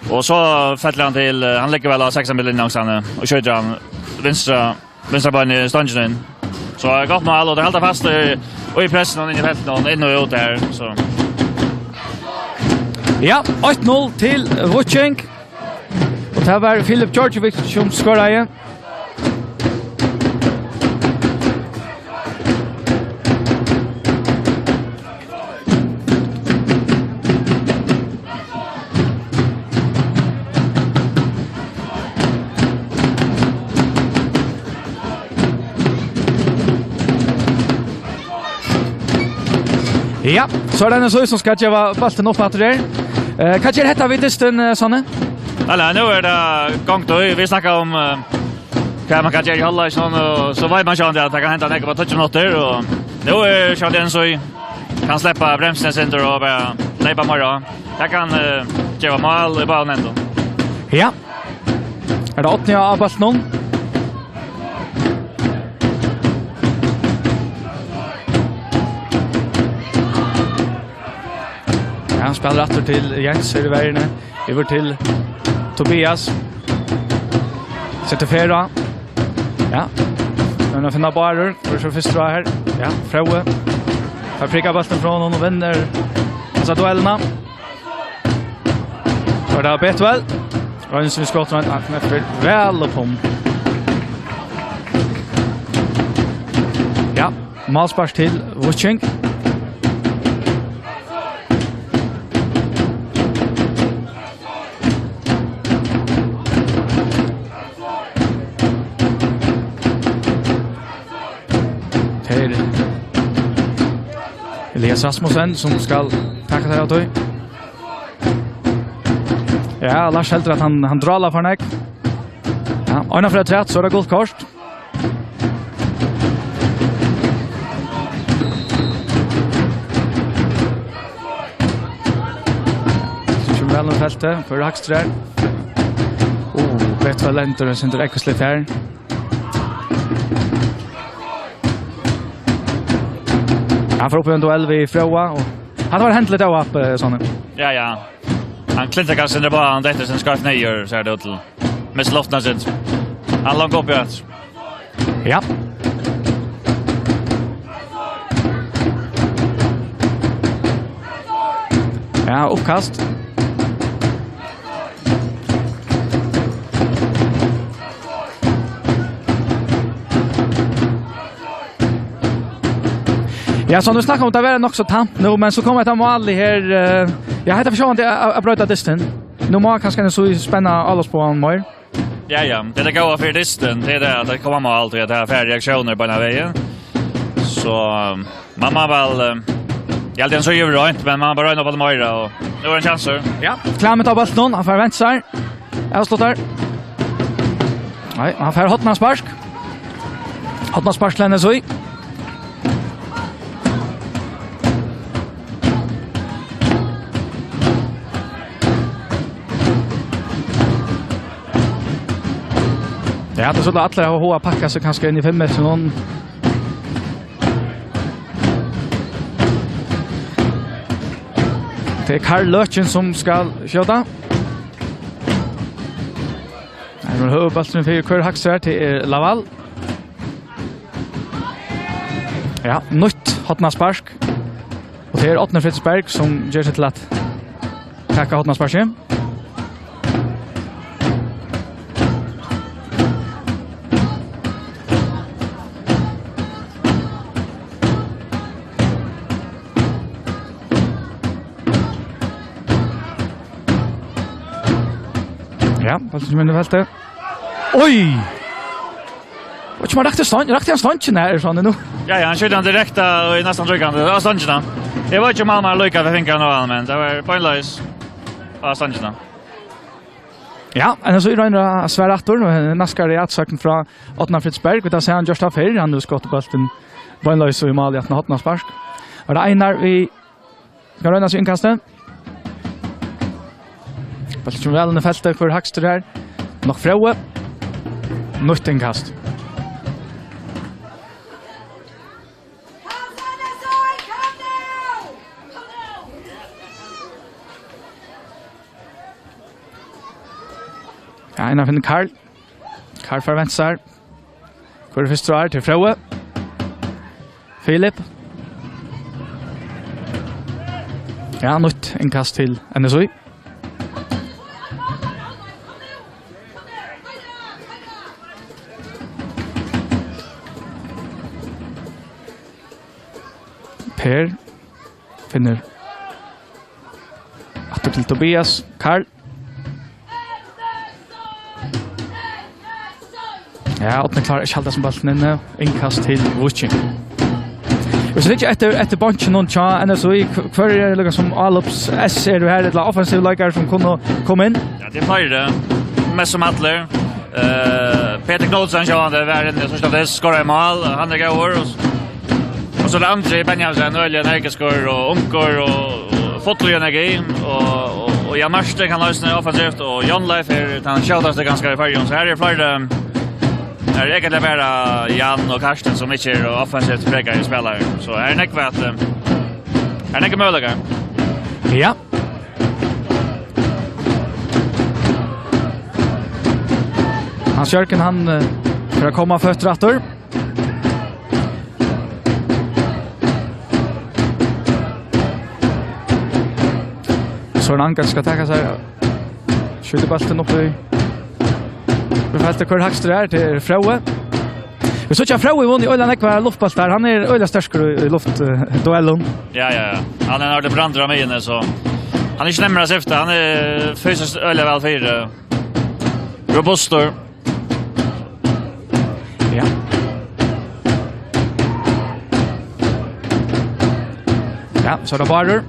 Og så fettler han til, han ligger vel av 6 bilen langs han, og skjuter han venstre bein i stansk nå inn. Så godt mål, og det halta fast i pressen og inn i feltet, og inn og ut her. Så. Ja, 8-0 til Víking. Og det var Filip Georgievic som skåret igjen. Ja, så er det en som skal gjøre balten opp med det. Hva gjør dette vid dysten, Sanne? Alla, nu är det gång då. Vi snackar om hva man kan gjøre i halvleik, og så vet man ikke at det kan hente nekka på 20 minutter, og nu er det en som kan släppa bremsen sin og bare leipa morgen. Det kan gjøre mål i banen enda. Ja. Er det 8 av balten? Ja, han spiller etter til Jens her i verden. Over til Tobias. Setter Fera. Ja. Nå er finner barer. Hvor er så først dra her. Ja, Fraue. Har prikket ballen fra noen og vinner disse duellene. Så er det Betwell. Rønsen i skåttene. Han kneffer vel opp om. Ja, malspars til Víking. Elias Rasmussen som skal takke seg av tøy. Ja, Lars helter at han drar la for nek. Ja, øyne for et rett, så er det gult kort. Så kommer vel noen feltet for Hakstrer. Vet vel enter, synes det ekkes litt her. Han får upp en duell vid Froa och han har hänt lite av upp såna. Ja. Han klintar kanske in där bara han detta sen skarpt nejer så är det till med loftna sitt. Han långt upp ut. Ja. Ja, uppkast. Ja, så nu snackar om det var nog så tamp nu, men så kommer ett mål i här. Jag heter försökt att bryta dysten. Nu må kanske så spänna alls på en mer. Ja, det är goda för dysten. Det är det att det kommer mål alltid att det är färdiga reaktioner på den här vägen. Så man väl jag alltid så gör det inte, men man bara röna på mer och nu är det en chans. Ja, klammet av bollen, han får vänster. Avslutar. Nej, han får hotnarspark. Hotnarspark lämnar så i. Ja, det skulle alla ha hoa packa så kanske in i 5 meter någon. Det är Við Løkin som ska skjuta. Nu har huvudballen för Kör Haxer till Laval. Ja, nytt hotnarspark. Och det är Åtne Fritzberg som gör sig till att tacka hotnarsparket. Ja, vad som minne fältet. Oj! Och man rakte han stånchen här från nu. Ja, han skjuter han direkt och nästan tryckande av stånchen. Jag vet inte om Malmö lyckas för finkan och men det var poänglös av stånchen. Ja, en så rör Sverre Attor och naskar i atsöken från Otna Fritzberg. Vi tar sig han just av här. Han nu skott bollen poänglös i mål i att Otna spark. Och det Einar vi ska röna sig inkastet. Bollen som väl i fältet för Hackster här. Nog Frøe. Nytt inkast. Ja, Einar finner Karl. Karl för vänster. Kvar först så till Frøe. Filip. Ja, nytt inkast till NSOI. Per finner Attor till Tobias. Karl. Ja, Otna klarar ikke halda som ballen inne. Inkast til Vucing. Hvis det ikke etter bunchen noen tja, NSOI, hver er det som Allops S er du her, et offensiv lager som kunne komme inn? Ja, det er flere. Mest som Atler. Peter Knudsen kjører det hver inne, som stedet skårer i mål. Han er gøyere. Og så er det andre Benjamsen, Ølje, Nerkeskår og Unkor og Fotlo energi. Og Jan Marsten kan løsne offensivt, og Jon Leif han kjøres det ganske i fargen. Så her er flere... Det är egentligen bara Jan och Karsten som inte är offensivt präggar i spelare. Så är det inte att är det inte möjligt. Ja. Hans Jörgen han för att komma fötter åter. Så en anka ska ta sig. Skjuter bollen upp i vi fälter kvar Hackster här till Frøe. Vi såg att Frøe vann i Öland ekvar luftboll där. Han är öla starkare i luftduellen. Ja. Han är det brandra med inne så han är inte nämras efter. Han är fysiskt öla väl för robustor. Ja. Ja, så det bara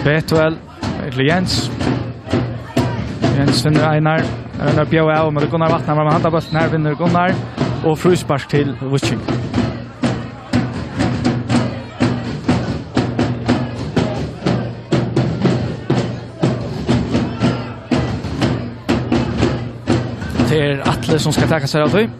Betuel, eller Jens. Jens vinner Einar. Einar bjør av, men Gunnar vattnar med handabollen her, vinner Gunnar. Og fruspark til Vucing. Det er Atle som skal takke seg av tøy.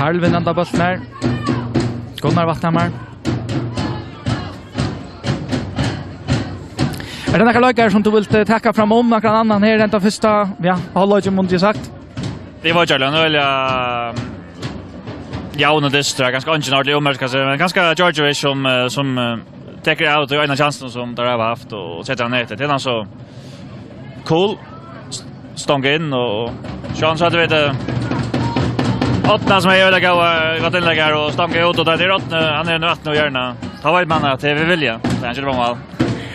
Karl vinner enda bollen her. Gunnar Vatthammar. Er det noen løyker som du vil takke fram om noen annan her enn det første? Ja, halvøyke må du sagt. Det var ikke nå Jaun og Dystra, ganske ordentlig ommerket, men ganske Georgievich som tekker ut og øyne chansen som der har haft og setter han etter. Det er så cool. Stång inn og Sean så hadde vi det Åttna som är öliga gått inläggar och stanka ut och där är Åttna han är nu 18 och gärna ta vid man att det vi vilja det är inte bra mål.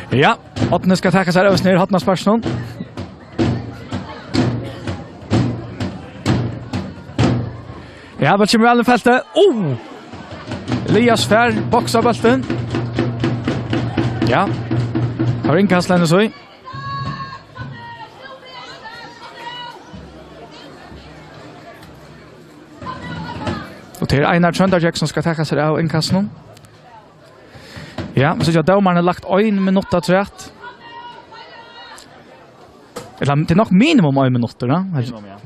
Ja, Åttna ska tacka sig över ner Åttnas person. Ja, vad kommer väl fältet? Elias Fär boxar bollen. Ja. Har inkast lämna så. Och till Einar Tröndarjek som ska tacka sig av inkasten. Ja, så jag domaren har lagt 1 minut att rätt. Eller det är nog minimum 1 minut, va? Minimum, ja.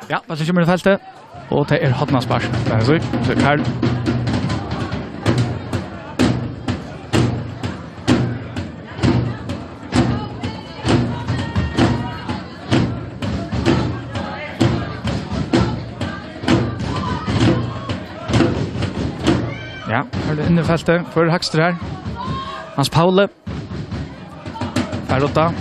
Ja, vad så kommer det fältet? Och det är Hotnas spark. Det är så Karl. Ja, här är inne i fältet för Hackster här. Hans Paule. Färlotta.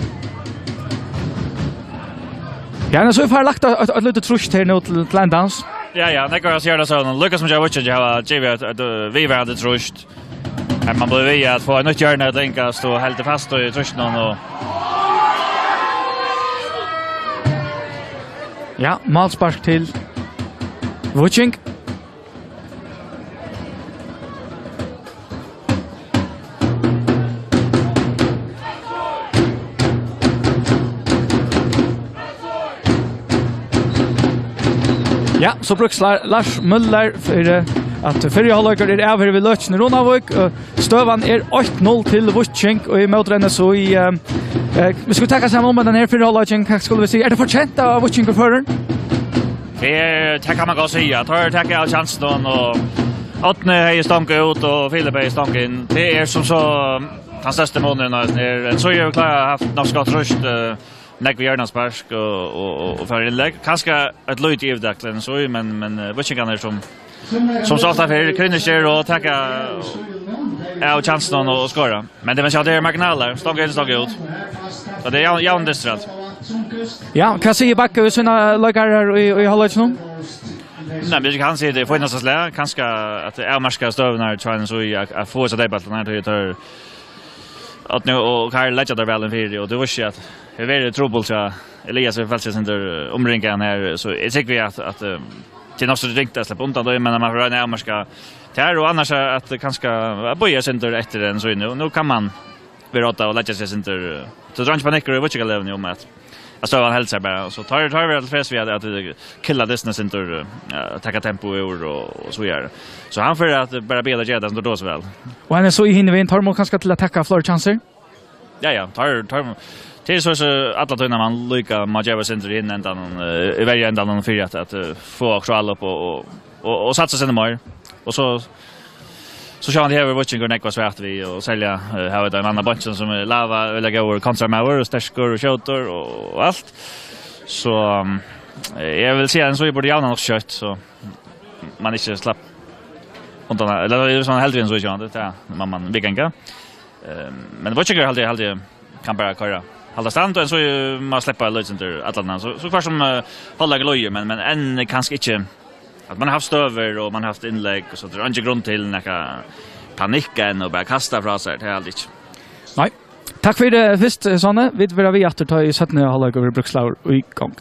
Ja, så har lagt ett litet trust här nu till Landans. Ja, det går att göra så. Lucas som jag watchar jag har givet att vi var det trust. Men man borde via att få en nytt hjärna att länka stå helt fast i trusten och Ja, målspark till Vucing. Ja, så bruks Lars Müller för att förra halvlek över Við Løkin Runavík. Støvan 8-0 till Vucing och i motrennet så i vi skulle tacka samman om den här förra halvleken. Vad skulle vi säga? Det förtjänt av Vucing för föraren? Det kan man gå säga. Tar tacka av chansen och åttne är stånka ut och Filip är stånka in. Det som så hans största månaden är så jag klar haft något skott rust när vi gör någon spark och för inlägg. Kanske ett löjt i avdacklen så men Vucing är som så ofta för kunniger och tacka av chansen och skora. Men det var det är marginaler. Stånka ut. Så det är jämnt distrat. Ja, kan se backa ut sina lagare i halvleken. Nej, men jag kan se det får nästan slä. Kanske att det är marska stövnar tränar så jag får så det bara när det tar att nu och Karl lägger där väl en video och det var ju att det är väldigt trubbel så Elias är faktiskt inte omringan här så jag tycker vi att till något så riktigt att släppa undan då men man får när marska där och annars att kanske böja sig inte efter den så nu kan man berätta och lägga sig inte så drar inte paniker och vilka lever ni om att alltså han hälsar bara så tar vi att fest vi att killa distance inte ta tempo och så gör. Så han för att bara beda Jeda så då så väl. Och han är så i hinner vi in tar man kanske till att tacka fler chanser. Ja, tar till så alla då när man lycka Majeva center in ända i varje ända någon för att få också alla upp och satsa sig mer. Och så kör han det här Víkingur nekva svärt vi och sälja här ute en annan bunchen som lava eller går kontra med och stärskor och skjuter och allt. Så jag vill säga en så borde jag nog kött så man inte slapp undan eller det är sån helt så jag det man Víkingur. Men Víkingur alltid kan bara köra. Hålla stand och så man släppa löjtenter alla så kvar som hålla glöjer men än kanske inte att man har haft över och man har haft inlägg och så det är inte grund till några paniken och bara kasta från sig det är aldrig. Nej. Tack för det först Sanne. Vi vill att ta i 17 halvlek över Brukslaur och i gång.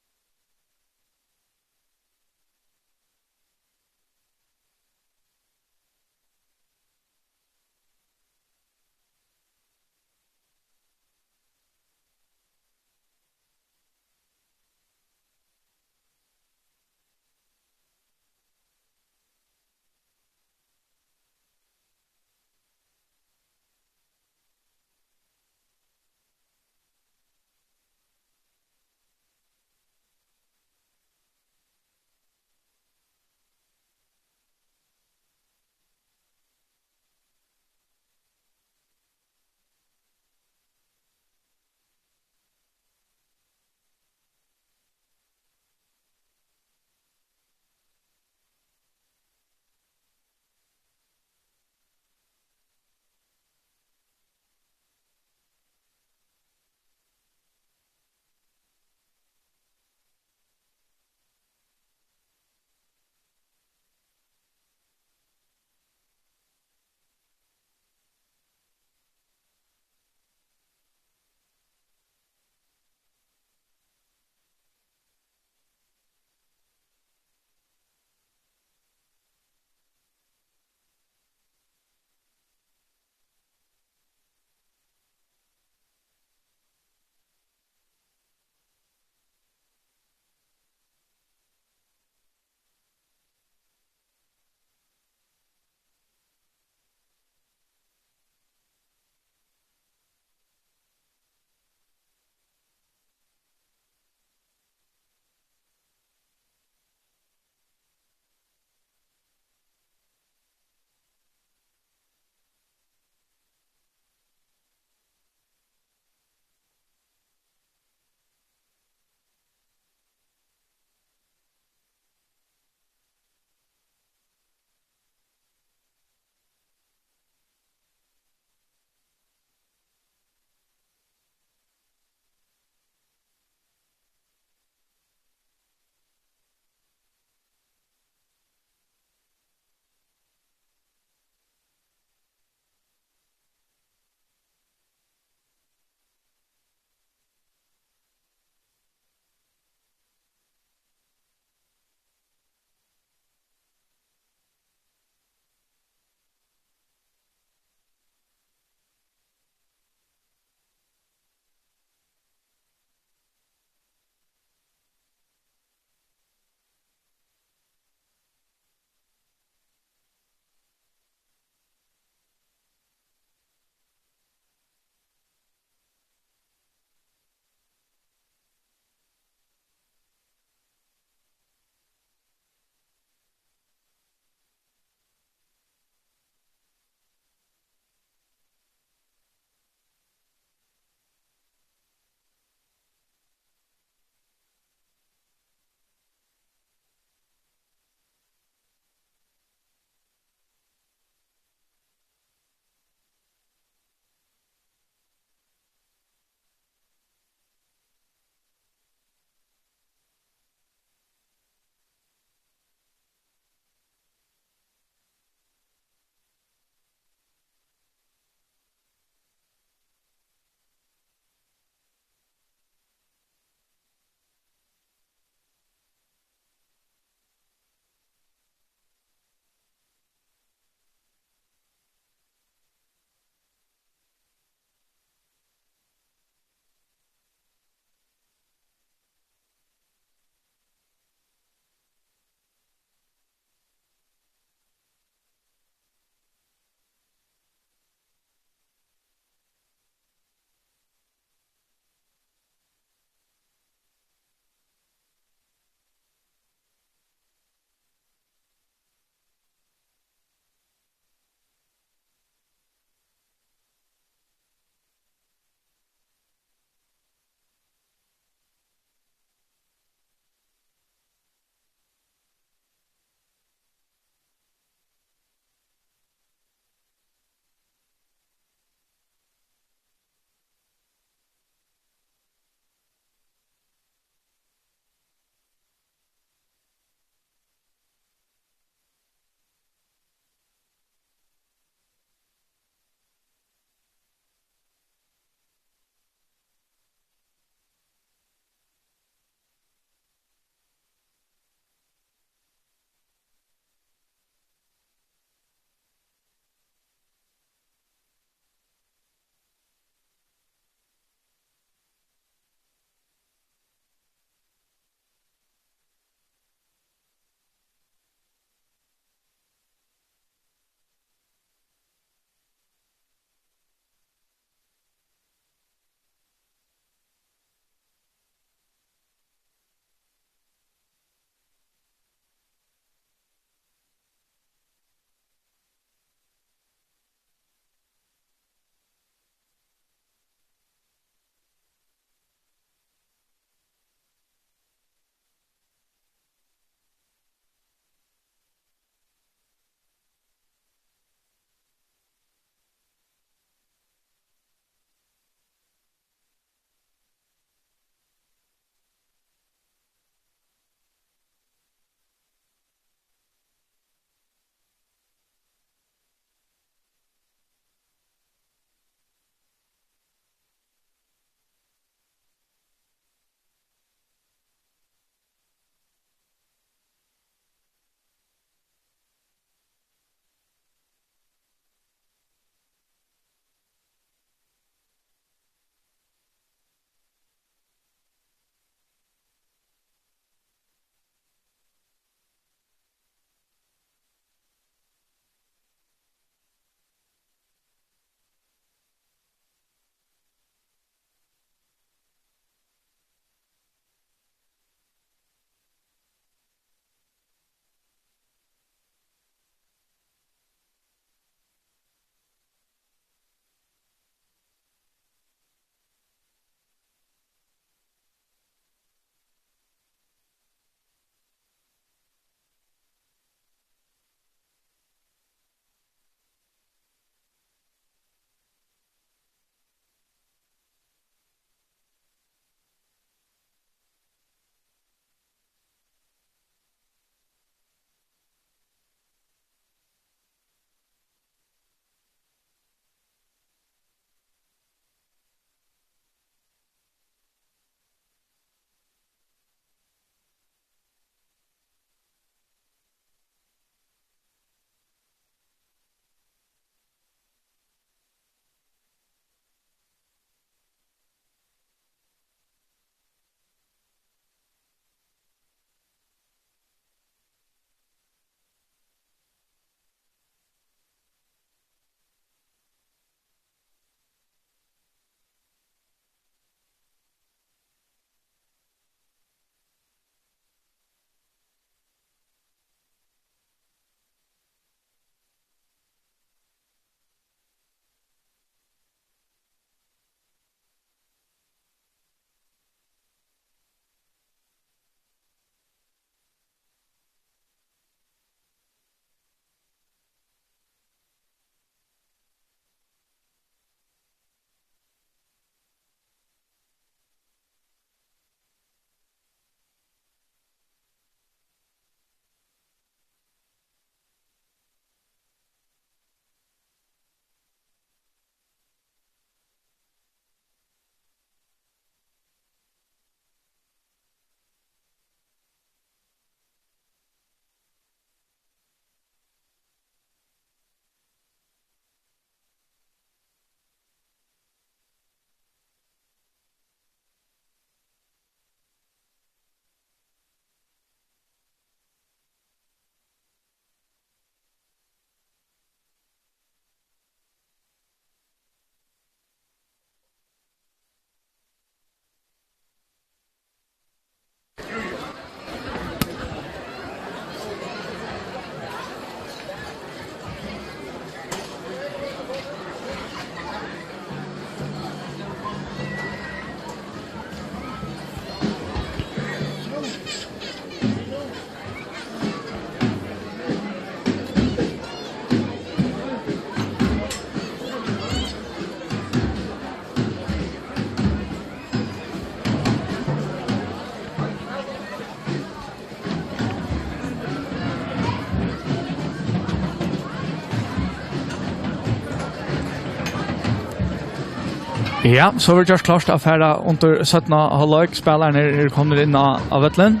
Ja, så vi just klart affära under 17 halvlek. Spelaren kommer in av Vetlen.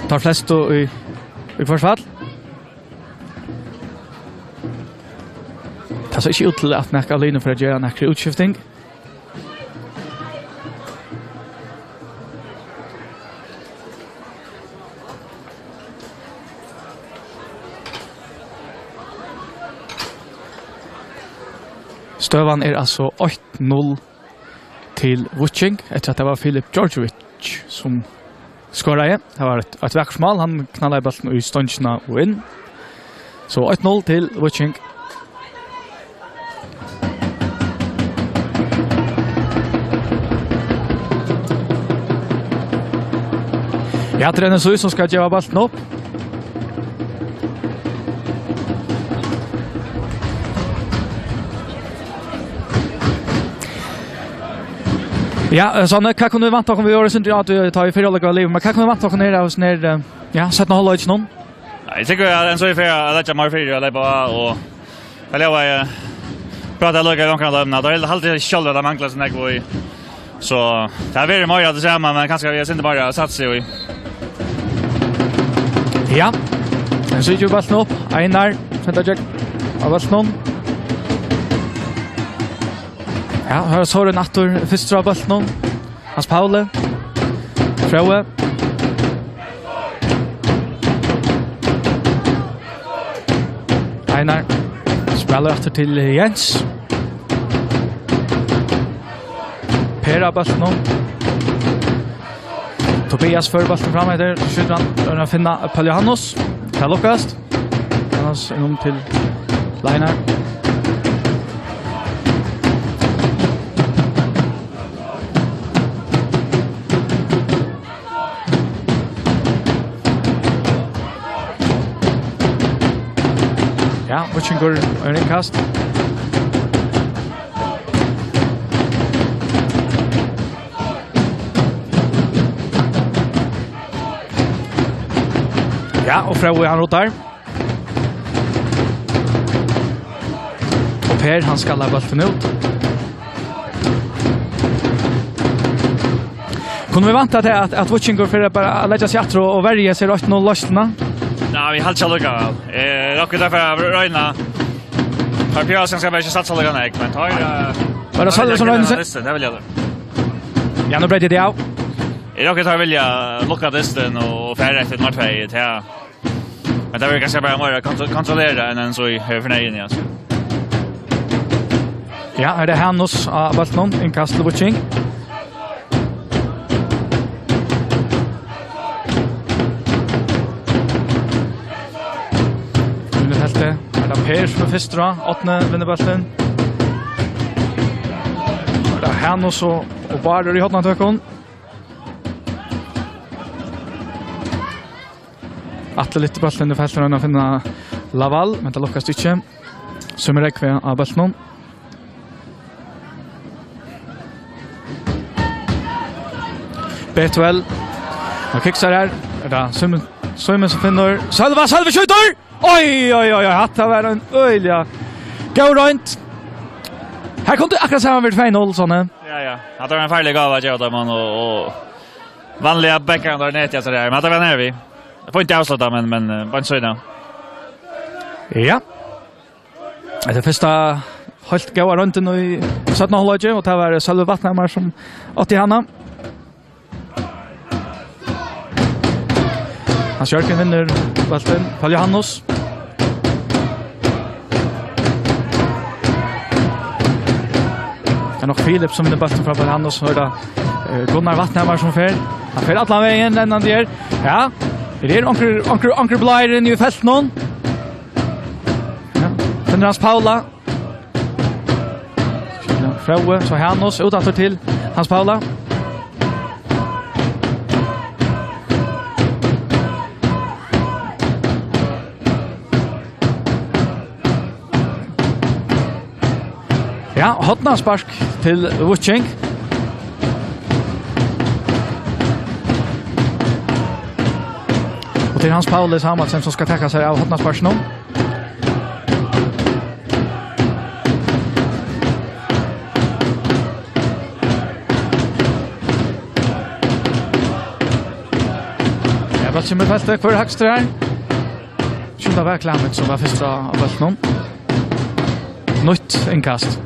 Tar flest i försvar. Det ser ikke ut til at nekka alene for å gjøre nekka utskifting. Støvan altså 8-0 til Vucing, etter at det var Filip Georgievich som skåret. Det var et vekkersmål, han knallet i ballen i ståndsene og inn. Så 8-0 til Vucing. Ja, det er NSU som skal gjøre ballen opp. Ja, sånn, hva kunne vi vant dere? Vi gjør det sånn at vi tar i 4 år av livet, men hva kunne vi vant dere nere hos nere, ja, 17 halvår ikke noen? Jeg tycker att en så är fair att lägga mer fyra eller bara och eller jag prata lugga långt kan lämna. Det är alltid själva det manglar sån där i. Så det är väldigt mycket att säga men kanske vi inte bara satsa i. Ja. Så ju bara snopp. Einar, vänta jag. Av snopp. Ja, här så den attor första bollen. Hans Paule. Frøe. Einar spelar efter till Jens. Pera bollen. Tobias för bollen fram efter skjuter han finna Paljanos. Det lukkast. Annars inom till Leinar. Ja, Víkingur inkast. Ja, og Frøe han rotar. Og Per, han skal ha ballen ut. Kunne vi vanta til at Víkingur for bare lägga sig atro og verja seg 8-0 løsene? Nej, vi har inte lukka. Rocket därför av Röjna. För Pjörsen ska bara inte satsa lukka nek, men tar var det så som Röjna sig? Det vill jag. Ja, nu bredde det av. Rocket har vilja lukka dysten och färre efter ett martfej till. Men det vill kanske bara mer kontrollera än så i förnöjen alltså. Ja, är det Hannos av Balton, inkast till Vucing. Det är Per som först då, 8 vinner bollen. Det är Hannos och Barder i hotnatökon. Atle lite bollen i fältet och finna Laval, men det lockas inte. Som är räckve av bollen. Betwell. Och kicksar här. Det är Simon som finner. Salva skjuter! Oj, hatta var en öliga. Gå runt. Här kom det akkurat samma vid 2-0 såna. Ja. Att det var en farlig gåva att göra man och vanliga bäckar där nät jag så där. Men det var när vi. Jag får inte avsluta men bara en söjda. Ja. Det första helt gåva runt nu i 17 hållet och det var Sölve Vattnamar som åt i Hanna. Hans Jörgen vinner bollen. Paljanos. Det är nog Filip som vinner bollen från Paljanos. Hörda Gunnar Vattnhammar som fer. Han fer alla vägen den han gör. Ja. Det är Anker Blair in i fält någon. Ja. Finner Hans Paula. Frøe, så Hannos utanför till Hans Paula. Ja, hotna spark till Vucing. Och till Hans Paulus Hamadsen som ska täcka sig av hotna spark nu. Ball kommer fältet, kvar högst där. Skjuta väg Klammet som var första av bollen. Nytt inkast.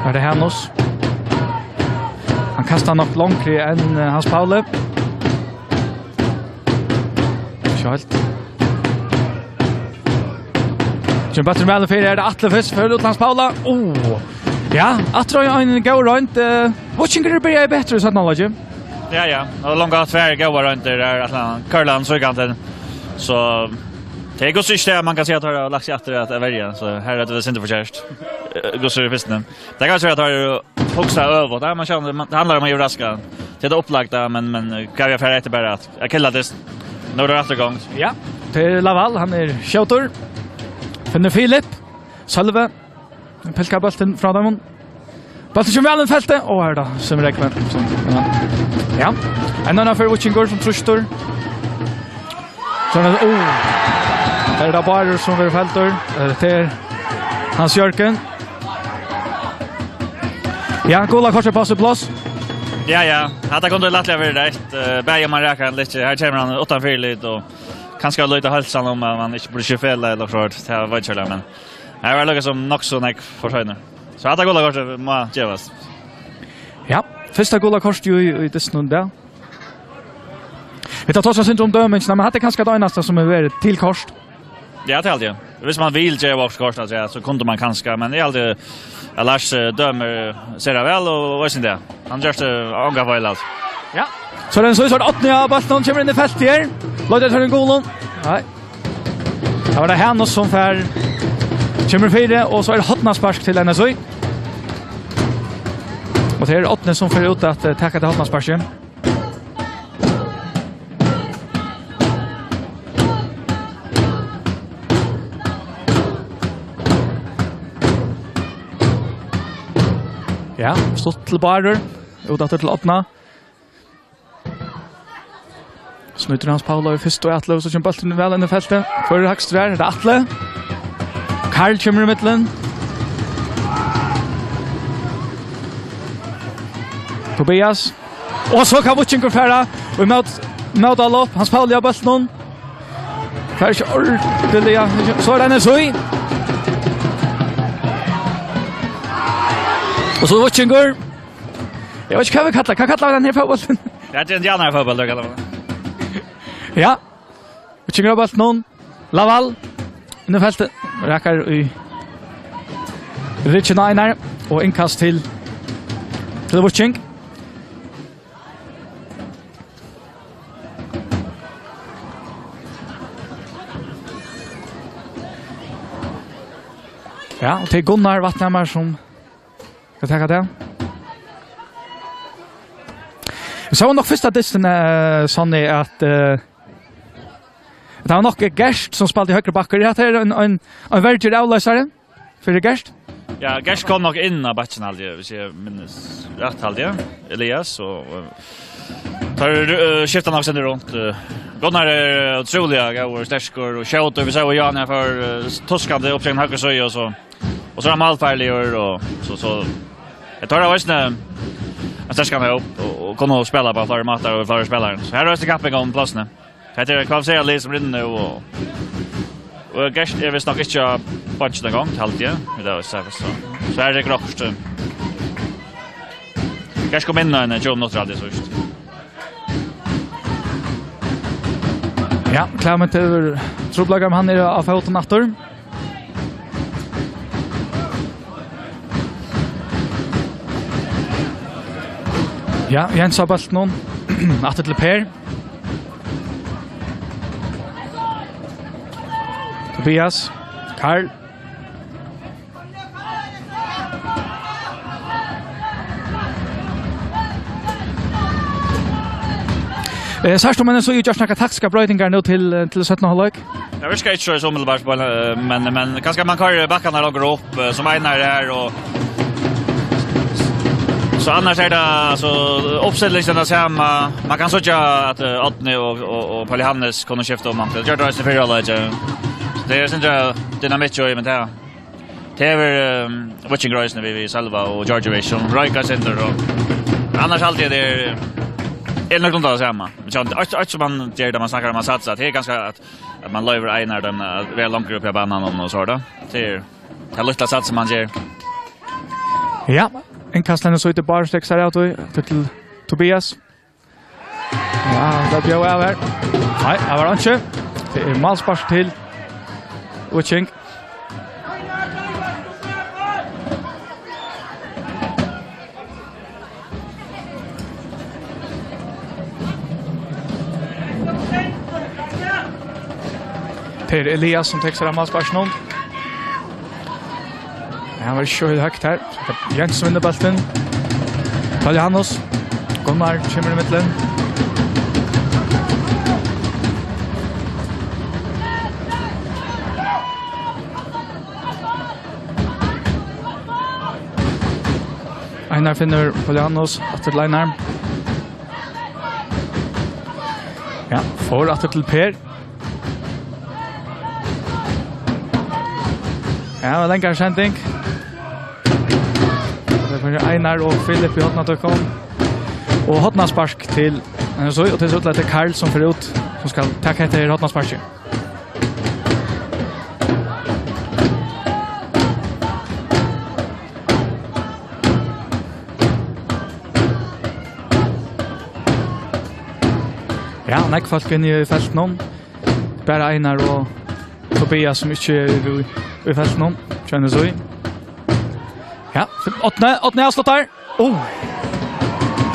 Är det Hennos? Han kastar nog långre än Hans Paule. Schalt. Jim Butler med för det Atle först för Hans Paula. Ja, att tror jag en go runt. Víkingur blir bättre så knowledge. Ja. Och långa tvär go runt där Atlant Karlan så kanten. Så det går system man kan se att det har lagt sig efter att välja så här är det inte förtjänst. Går så visst nu. Det kan säga att har högsta över där man känner det handlar om att göra raska. Det är upplagt där men kan jag för rätt bara att jag killar det några rätta gång. Ja, till Laval han är shooter. Finner Filip. Salve. Pelkar bollen från dem. Bollen kommer väl i fältet. Här då, som räknar. Ja. En annan för Víkingur som trustor. Så är det bara som vill fältor. Det är Hans Jörgen. Ja, gola korset på plats. Ja. Hade kunde lättare vara rätt. Bäger man räknar lite. Här kommer han 8-4 lite och kanske lite halsan om man inte blir fel eller så det var inte så men här var det som nog så näck försvinner. Så hade gola korset må ges. Ja, första gola korset ju i det snund där. Vi tar trots syndrom dömens när man hade kanske det nästa som är väldigt till kort. Ja, det alltid. Hvis man vill ge också kort så kunde man kanske men det är alltid Lars dömer ser det väl och vad synd det. Han just ångar väl allt. Ja. Så den så är 8 bollen kommer in i fält här. Låter för en goal. Nej. Det var det här som för kommer 4 och så är det hotnaspark till NSU. Och det är 8 som för ut att tacka till hotnasparken. Ja, stått till Barer. Utat till 8. Snuter Hans Paula i först och Atle och så kommer bollen väl in i fältet. För högst där, det är Atle. Karl kommer i mitten. Tobias. Och så kan Víkingur färra. Och mot alla upp. Hans Paula har bollen. Färsk ordentliga. Så är det NSU. Och så Víkingur. Jag vet inte vad vi kallar. Kan kalla den här fotbollen? Det är en jävla fotboll då kallar man. Ja. Víkingur har bollen. Laval. In i fältet. Räcker i Richard Einar. Och inkast till Víkingur. Ja, och det är Gunnar Vattnhammar som ska ta det. Så var nog första dysten sån är att det var nog Gerst som spelade i högra backar. Det är en verklig avlösare för Gerst. Ja, Gerst kom nog in av backen aldrig, hvis jag minns rätt aldrig. Elias och tar skiftar nog sen runt. Gunnar är otroliga och stärskor och shouter vi så Jan för toskande uppsägning högra så och så är han malfärlig och så jag tar det visst att ska han upp och kunna spela på flera matcher och flera spelare. Så här är det capping om platsen. Det är kvalificerat lite som rinner och Gerst är visst nog inte punch den gång alltid. Det var så är det krokt. Gerst kom in en jobb något radis först. Ja, Klammet över trubblagar han är av foten nattor. Ja, Jens har bollen någon. Atle till Per. Tobias. Karl. Särskilt men så utgör snacka taktiska brödningar nu till 17 halvlek. Jag vill ska inte köra så omedelbart men kanske man kör backarna lagar upp som Einar där och så annars är det alltså uppställningen samma. Man kan såja att Adne och Pauli Hannes kunde skifta om man. Det gör det så för alla. Det är inte dynamit ju men det Det Witching vi själva och Georgia Vision. Röjka center och annars alltid det är något av samma. Men som man gör där man snackar om man satsar. Det är ganska att man löver einar dem väl långt upp på banan och så där. Det är lite sats man gör. Ja, en kastande så inte bara sticks här ut till Tobias. Ja, det blir över. Nej, det var inte. Det är målspark till Witching. Det är Elias som textar av målspark nu. Han var kört högt här. Jens vinner bollen. Paljanos. Gunnar kommer i mitten. Einar finner Paljanos efter linearm. Ja, får att till Per. Ja, den kan sändning. Det var Einar och Filip i hotna kom. Och hotna spark till så och till så att det är Karl som för ut som ska ta efter hotna spark. Ja, nej folk in i fältet nu. Bara Einar och Tobias som inte är i fältet nu. Känner så i. Ja, åttne avsluttar.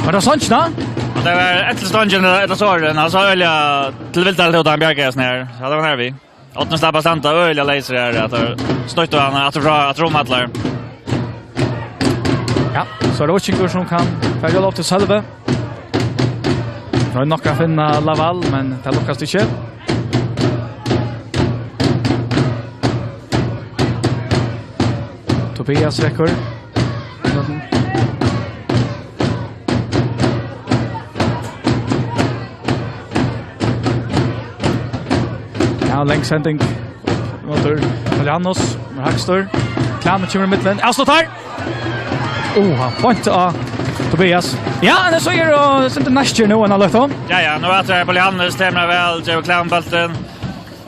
Var det sånt då? Det var ett stången eller så den alltså öliga till vilt allt utan bjärgas ner. Ja, det var när vi. Åttne slappa stanta öliga laser där att snöjt och att romadlar. Ja, så det var Víkingur som kan färga lov till Salve. Nu är nog att finna Laval, men det lyckas inte. Tobias räcker. Ja, längsändning. Motor Paljanos med Hagstor. Klammer kommer i mitten. Avslutar! Han point Tobias. Ja, det så är det inte nästan nu han lagt om. Ja, nu att det Paljanos stämmer väl. Det var klambalten.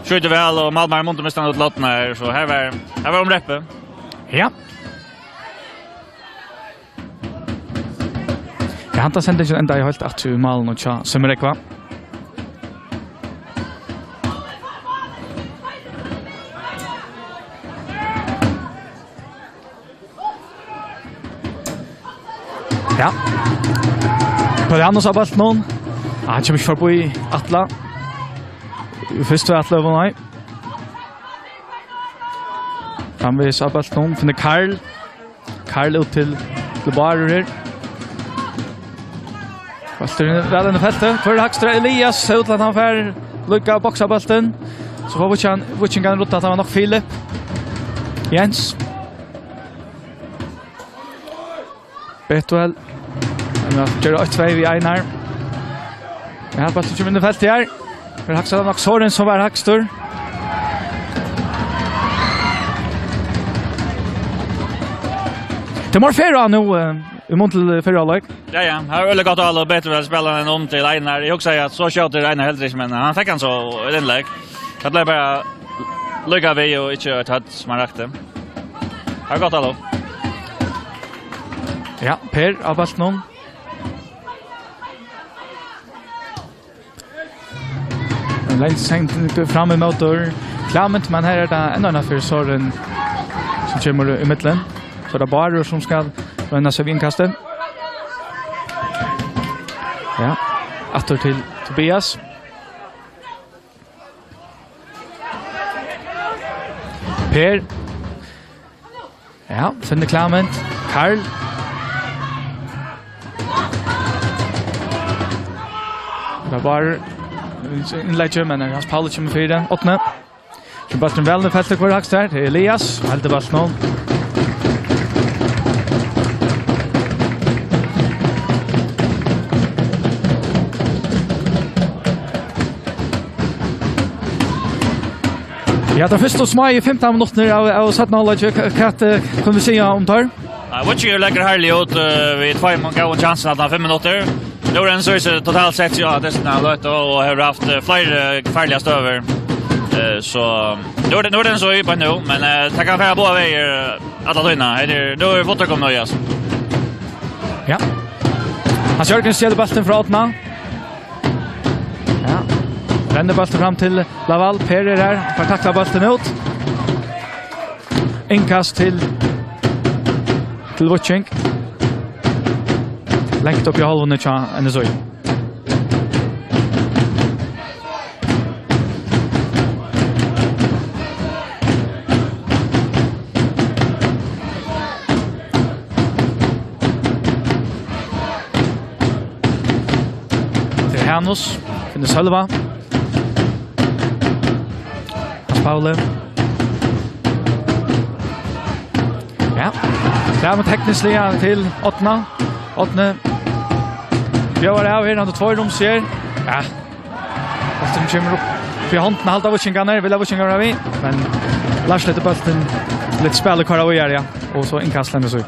Skjuter väl och Malmar måste med stanna ut lottna här. Så här var omräppe. Ja. Jag har inte sänt det ända i helt att du malen och tja som rekva. Ja. Paljanos har balt någon. Han kommer inte förbi Atla. Först var Atla och nej. Framvis har balt någon. Finner Karl. Karl ut till Barer här. Bollen väl i fältet. För Hagstra Elias ut att han får lucka boxa bollen. Så får Witching kan rota att han var nog Filip. Jens. Betuel. Men jag gör 8-2 vid Einar. Jag har bollen kommer in i fältet här. För Hagstra nog Soren som var Hagstor. Det morfera nu. Mot till förra lag. Ja, har väl gått alla bättre att spela än om till Einar. Jag också säger att så skjuter Einar helt rätt men han fick han så i den lag. Det blev bara lycka vi och inte att som han räckte. Har gått alla. Ja, Per av bast någon. Längst hängt fram i motor. Klamment men här är det ändå för Soren som kommer i mitten. Så det är bara som ska rönna sig vid inkastet. Ja, åter till Tobias. Per. Ja, finner Klamment. Karl. Det är bara inlägger, men hans Paul kommer för den. Åttne. Så bara en väldigt fältet kvar högst här. Det är Elias. Helt det bara snå. Ja, det första små i 15 minuter av satt knowledge kat kan vi se om tar. Watcher lägger härligt ut vi 2 gånger chansen att 5 minuter. Då är det så totalt sett ja det är lätt och har haft fler farliga stöver. Så då är den så i på nu men ta kan båda vägar att vinna. Då är det kom nöjas. Ja. Han Jörgen ser bollen från åtna. Ja. Vänder bollen fram till Laval. Per är där. Får tackla bollen ut. Inkast till Vucink. Längt upp i halvan nu tja en så. Hanus, finnes Sølva. Hans Paule. Ja, det er med teknisk til åttene. Åttene. Bjør av her, han 2 rom ser. Ja, Bolten kommer opp i hånden, halvt av Vucingene. Vil ha Vucingene vi, men Lars lette Bolten litt spiller hver av å gjøre, ja. Og så innkast henne så.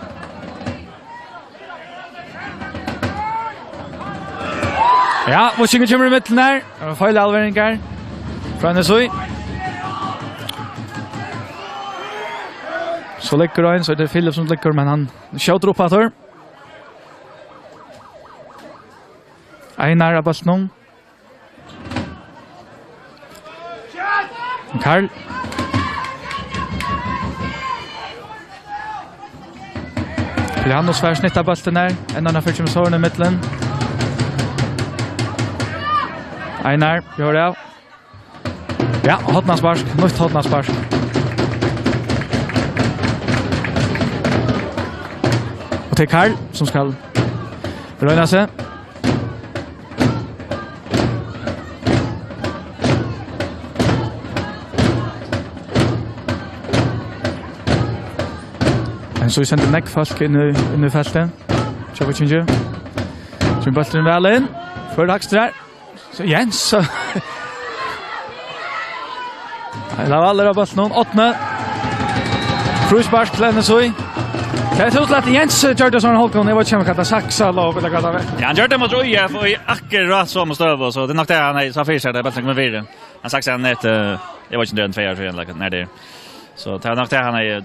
Ja, Vucingen kommer i midten her. Feil alveringer fra Nesøy. Så ligger han, så er det Philip som ligger, men han skjøter opp at her. Einar av bolten. Karl. Han og svær snitt av bolten her. En annen fyrt som sårene i midten. Einar, gjør det av. Ja, hotnarsparsk. Nytt hotnarsparsk. Og til Karl, som skal røyne seg. Men så sender nekkfolk inn i feltet. Kjøper Kinje. Så bolten vel inn. Før Hakstra her. Så Jens så la alla bollen 8. Fruspark till Nesøy. Det är så att Jens gör det sån halkon. Det var inte att saxa lag eller vad det. Ja, han gör det mot Röja för akkurat som stöv så det nog det han så fiskar det bollen med vidare. Han saxar han ett det var inte den 2 år för när det. Så det nog det han är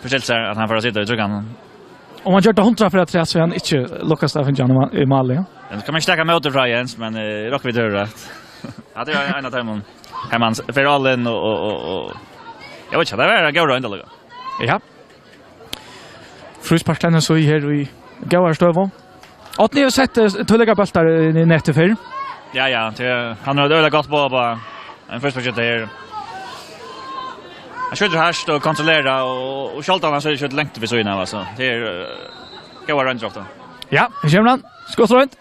förställt sig att han får sitta i trugan. Om man gör det 100 för att så han inte lyckas av Jan i mål. Ja. Den kan man stäcka motor från Jens men rock vi dör rätt. Ja det är en av dem. Hemman för allen och jag vet inte det var gå runt eller. Ja. Frusparklarna så här i gåar stöv. Att ni har sett tulliga bollar i nätet för. Ja, han har det gått på en första försök där. Han skjuter härst och kontrollera och skjultarna så är det kört längt vid syna alltså. Det är gåar runt ofta. Ja, kommer han. Skott runt.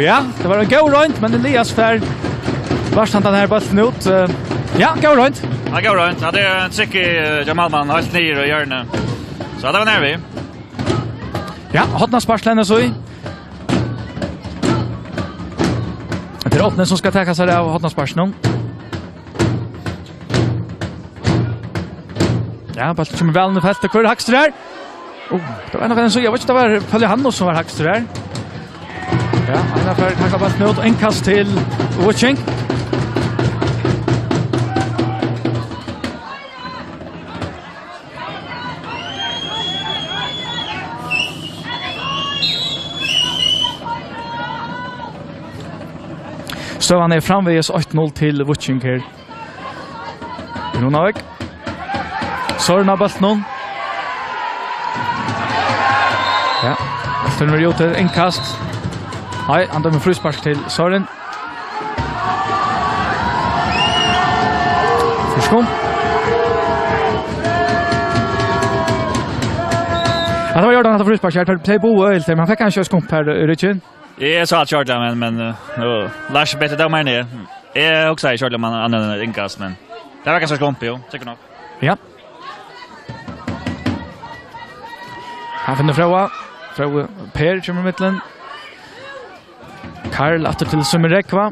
Ja, det var en go runt men Elias för vart han den här bollen ut. Ja, go runt. Ja, go runt. Ja, det är en trick i Jamalman helt ner och hjörne. Så det var när vi. Ja, hotnarsparslene så i. Det är åttne som ska täcka sig av hotnarsparslen. Ja, bara kommer väl nu fäste kvar Hakstra där. Det var nog en så jag vet inte vad följer han som var Hakstra där. Ja, han har tagit bollen ut och inkast till Vucink. Så han är framvägs 8-0 till Vucink här. Runavík. Sorna bollen. Ja, bollen är gjort ett inkast. Nej, han dömer fruspark till Søren. Forskom. Ja, det var Jordan att fruspark här till Boøl, men han fick kanske skump här Richard. Jag sa att Jordan men Lars bättre där mer. Jag också säger Jordan man annan inkast men det var ganska skump ju, tycker nog. Ja. Han finner Frøa Per kommer mittlen. Karl efter till Summerekva.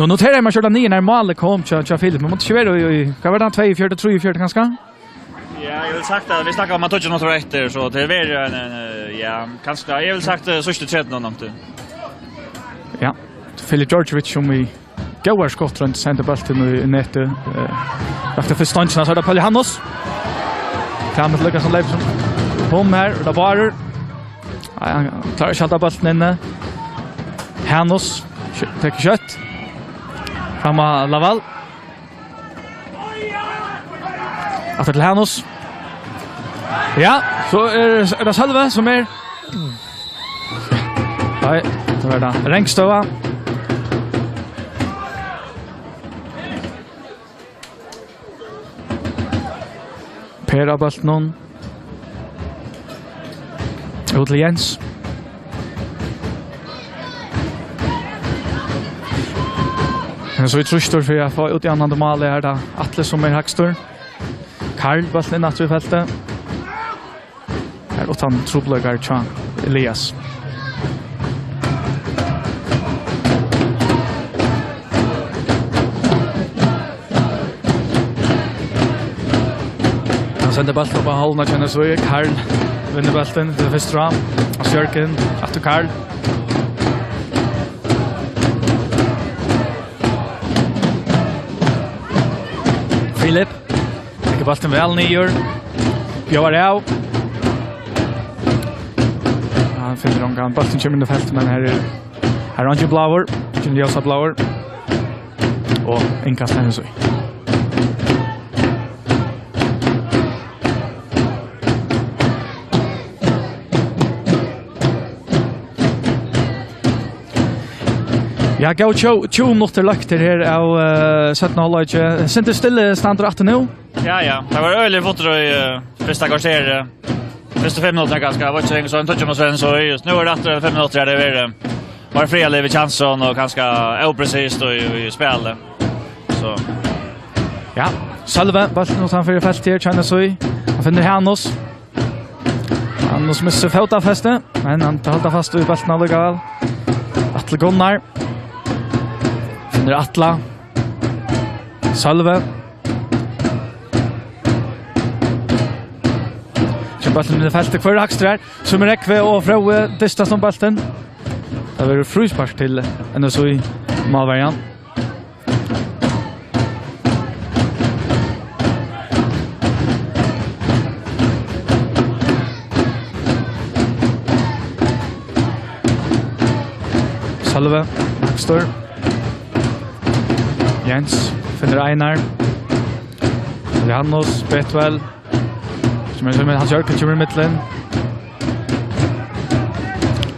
Nu noterar man körde ner när målet kom till Filip. Man måste köra i vad var det 2-4 3-4 kanske? Ja, jag vill sagt att vi snackar om man touchar något rätt så det är en ja, kanske jag vill sagt sista 13 något. Ja. Filip Georgievich som vi går skott runt centerbollen i nätet. Efter för stanchen så där Palle Hannos. Kan det lyckas som lägger som här och där bara han klarar skjuta bollen inne. Hannos tar skott. Framma Laval. Efter till Hannos. Ja, så är det Salve som är. Nej, det var det. Rengstöva. Per av bollen. Ut till Jens. Så vi trustor för att få ut i annan mål är det Atle som är högstor. Karl bollen in i fältet. Här utan trubbelagar tjän Elias. Han sänder bollen på hållna känner så är Karl vinner bollen till första ram. Asjörken efter Karl. Filip. Lägger bollen väl ner. Bjöar av. Han finner om gång. Bollen kommer in i fältet men här är Angie Blauer. Gindiosa Blauer. Och inkast henne så. Ja, gå 20 minuter lagt här av 17:30. Sen det stille standard 8 nu. Ja. Det var öle foto i första kvarter. Första 5 minuter ganska. Var inte så en touch med Sven så just nu är det efter 5 minuter det är var Freleve chansen och ganska oprecist i spelet. Så ja, Salve bollen utan för fält här känner så i. Han finner Hannos. Hannos missar fotafäste, men han håller fast i bollen alldeles. Atle Gunnar. Finner Atla. Salve. Bollen i fältet för Axtrar som Rekve och Froe dystar som bollen. Det var fryspark till NSOI Malvarian. Salve, Axtor. Jens finner Einar. Hannos, Betwell. Som han kör kommer i mitten.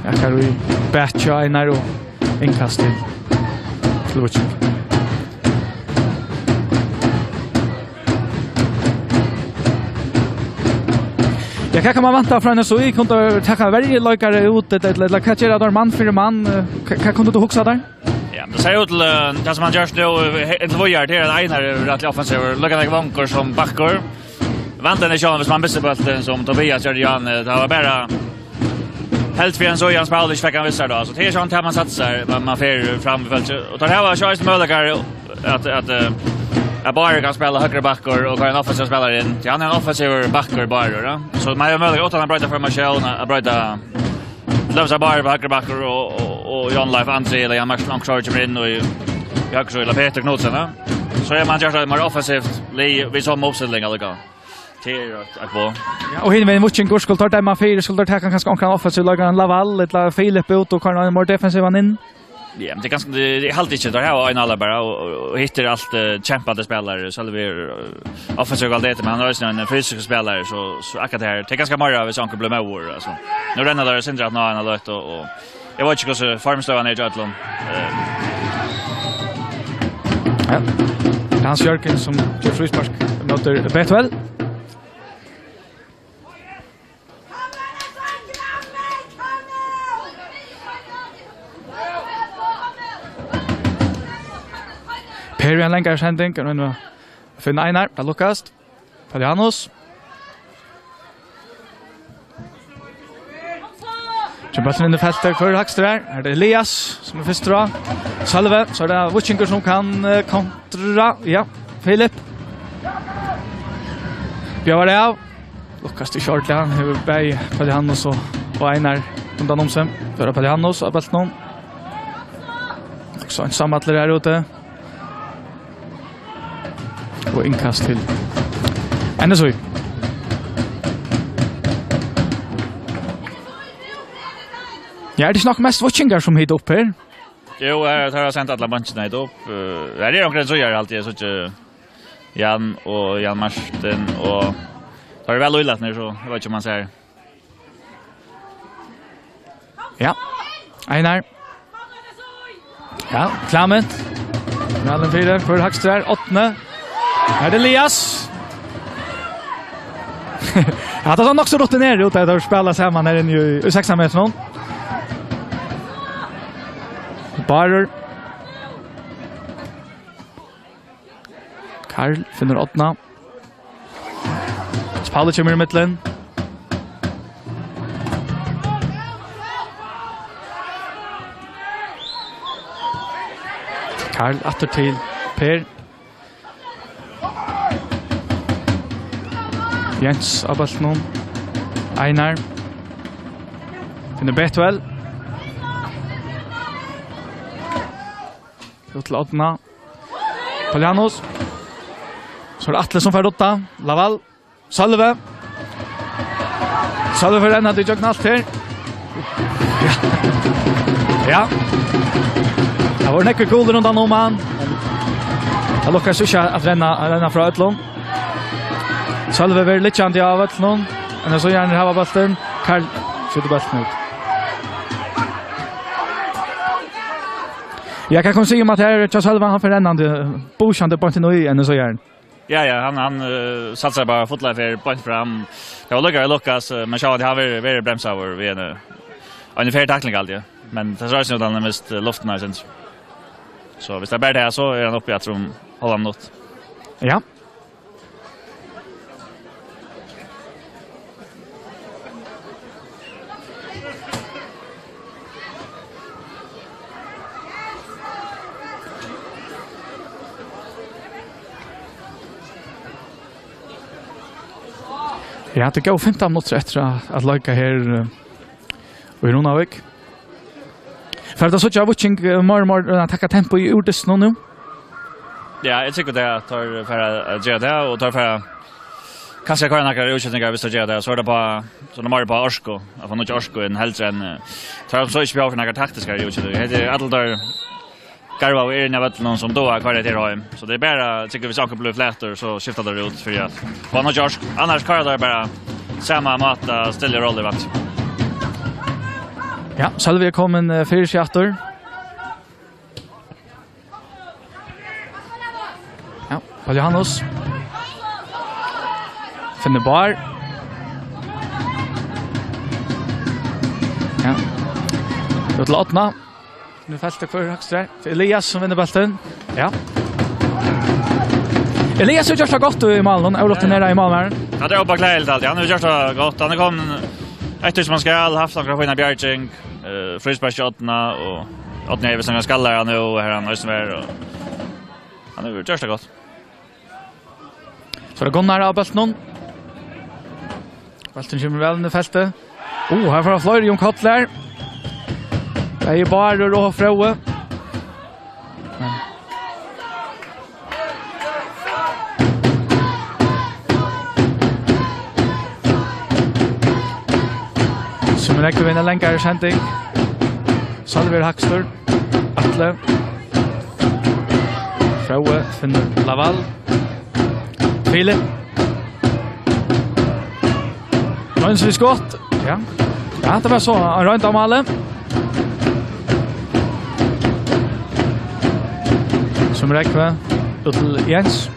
Jag kan ju batcha Einar och inkast till Sluchik. Jag kan man vänta från så i kunde ta väldigt lojare ut eller catcha där man för man kan kunde du huxa där? Ja, det ser ut till det som man gör nu inte vad gör det är Einar rätt offensiv. Lägger dig vankor som backar. Vanten är sjön, hvis man missar bollen som Tobias gör igen. Det var bara helt för en så Jens Paulic fick han vissa då. Så det är sånt här man satsar. Man får fram i fältet. Och det här var chans möjligare att bara kan spela högre backar och en offensiv spelare in. Han är en offensiv backar bara. Så man har möjlighet att bryta formation, att bryta lösa bara på högre backar och John Life André eller Jan Max Långskjör kommer in och jag också eller Peter Knudsen. Så är man just mer offensivt vi som uppställning alltså. Ja, och hinner vi Víkingur skulle ta dem för skulle ta kanske någon offensiv lagar en Laval eller Filip ut och kan en mer defensiv in. Ja, det ganska det är alltid inte det här en alla bara och hittar allt kämpande spelare så vi offensiv kvalitet men han har en fysisk spelare så akkurat det här det är ganska mycket av sånt problem över alltså. Nu renner där syndrat nå en alert och jag vet inte hur formstövan är i Götland. Ja. Hans Jörgen som gör frispark mot Betwell. Per en längre sändning kan vi finna Einar, där Lukas, Palianos. Bollen in i feltet för högsta här. Det Elias som är först dra. Salve, så det Víkingur som kan kontra. Ja, Filip. Björn det av. Lukas till shortly han hur bäj på han och så och Einar undan om sig. För på han och så bollen. Också en sammattler här ute. Och inkast till NSU. Ja, det är nog mest Víkingar som hit upp här. Jo, här har jag sett alla bunchen hit upp. Här är omkring så gör alltid så att Jan och Jan Marsten och har väl ullat ner så jag vet inte om man säger. Ja. Einar. Ja, Klammet. Mellan fyra för högsta åttne. Här är Elias. Ja, det är också rutinerat ut att spela samman här inne i 6 meter. Barer. Karl finner åttna. Spalle kommer i mitten. Karl åter till Per. Jens Abelsson. Einar. Finner Betwell. Ut till åttna. Polianos. Så är det Atle som får åtta. Laval. Salve. Salve för den hade jag knallt här. Ja. Det var näcker cool runt om han. Jag lyckas inte att renna från Ötlund. Salve var lite chans av Ötlund. Men så gärna ha bollen. Karl skjuter bollen ut. Jag kan komma säga att här Charles Salve han förrännande boshande på inte i ännu så gärna. Ja, han satsar bara fotla för point fram. Det var Lucas men så det har varit bremsa över vi en ungefär tackling alltid. Men det rör sig utan mest luften här sen. Så hvis det är det så är han uppe i att rum hålla något. Ja. Ja, det går 15 minuter efter att lika här i Runavík. För det så jag watching more att ta tempo i ordet nu. Ja, jag tycker det tar för att göra det och tar för kanske kan några utsättningar visst göra det så är det bara så de har på Orsko att få något Orsko en helt sen tar så inte för några taktiska utsättningar. Det är alla där Garva och Irina vet någon som då har kvar till hem. Så det är bara tycker vi saker blir flätor så skiftar det ut för att på något Orsko annars kan det bara samma mata ställer roll i vart. Ja, Salve kommer för chatter. Ja, Paul Johannes. Finner bar. Ja. Ut till åttna. Nu fältet för högsta. Elias som vinner bollen. Ja. Elias har gjort så gott i Malmö. Olof nere i Malmö. Ja, det är bara klält allt. Han har gjort så gott. Han kom efter som man ska haft några fina bjärging. Frisparksshotna och åttna är som skallar han nu och här han östvär och han har gjort så gott. Så det går nära av bollen. Bollen kommer väl i fältet. Här får Florian Kottler. Det är bara och Fröe. Som en ekve vinner länkare känting. Salver Hackstor. Atle. Fröe finner Laval. Filip. Röns vi skott. Ja. Ja, det var så. Han rönt om alle. Som räkve. Ut till Jens.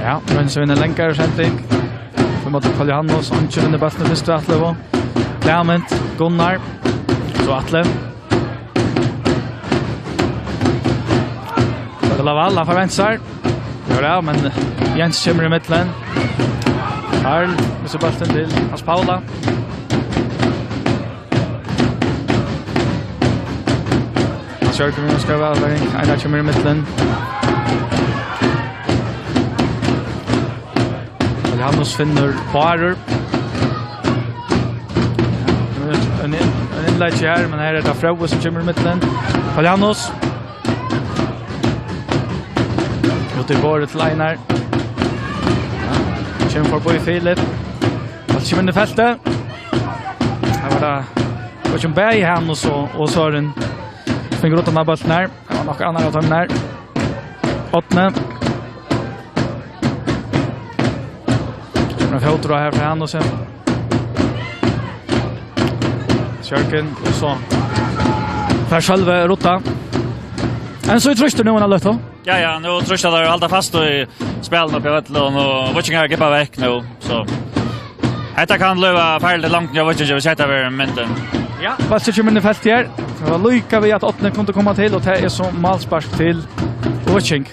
Ja, Röns vinner länkare känting. För måtte Paul Johannes. Han vinner bäst med första Atle. Clement, Gunnar. Så Atle. Laval, han får venstre. Gjør det, men Jens kommer i midtelen. Karl, viser bollen til Hans Paula. Hans Jørgen vil skrive avværing. Einar kommer i midtelen. Janus finner Barer. En innleggj her, men her det Fraue som kommer i midtelen. Janus. Ute i båret til Einar. Kommer for i Filip. Alt kommer inn i feltet. Her var det Gåsjum Berg han og Søren. Finner ut av bollen her. Det var nok annet av dem her. 8. Kommer Fjotro her fra han og sen. Sjørken og så. For selve Rotta. En så trøster noen har løtt då? Ja, nu tröstar där alltid fast i spelen uppe i Vettlån och Watching här gippa väck nu, så detta kan löva färdigt långt, jag vet inte, vi sätter över menten. Ja, vad sitter med i fält här? Det var lycka vi att 8 kunde komma till och det är så malspark till Watching.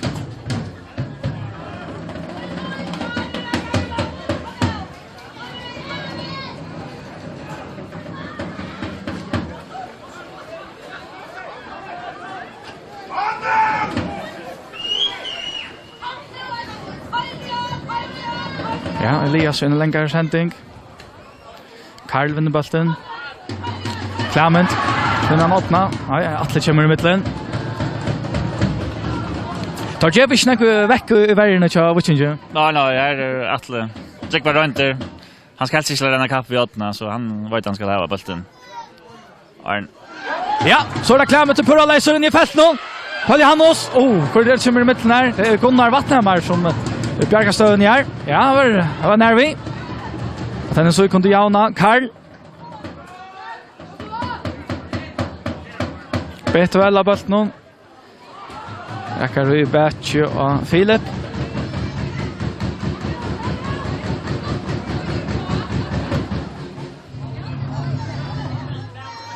Ja, Elias en längre sändning. Karl vinner bollen. Clement. Den han öppna. Ja, Atle kommer i mitten. Tar jag vi snackar veck i världen så vad tycker du? Nej, är Atle. Check var runt där. Han ska helst slå den kapp vid öppna så han vet han ska ha bollen. Arn. Ja, så det Clement till Pura läser in i fält nu. Följer han oss. Hur det kommer i mitten här. Det är Gunnar Vattnhammar som Bjarkastøen her. Ja, det var nær vi. At henne så kunde jauna. Karl. Beto vel av bolten nå. Rekker vi Bertje og Filip.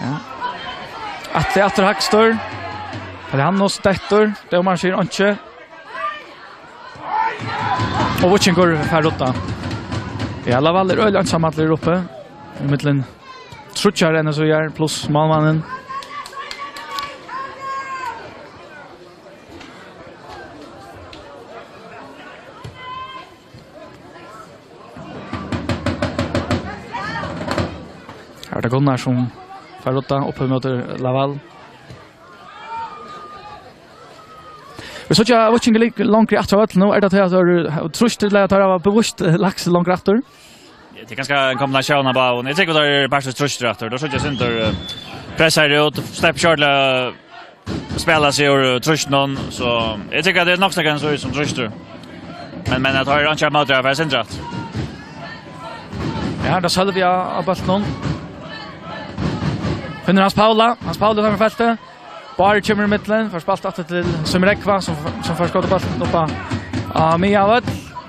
Ja. Atle Atter Hakstor. Det han og Stettor. Det er man sier ikke. Och Víkingur för Rotta. I alla fall är öl ensamma där uppe. I mitten trutchar än så gör plus målmannen. Här det Gunnar som för Rotta uppe mot Laval. Vi så jag watching långt efter vart nu är det att jag trust till att ha bevist lax långt efter. Det är ganska en kombination av bara och jag tycker det är bara så trust efter. Då så jag inte pressar ut step short spela sig och trust någon så jag tycker det är nog så kan så som trust. Men jag tar inte emot det för centrat. Ja, då skulle vi ha bara någon. Finner Hans Paula tar med fältet. Bara kommer i mitten, för spalt att till Sumrekva som först skottar bollen upp av Miavat.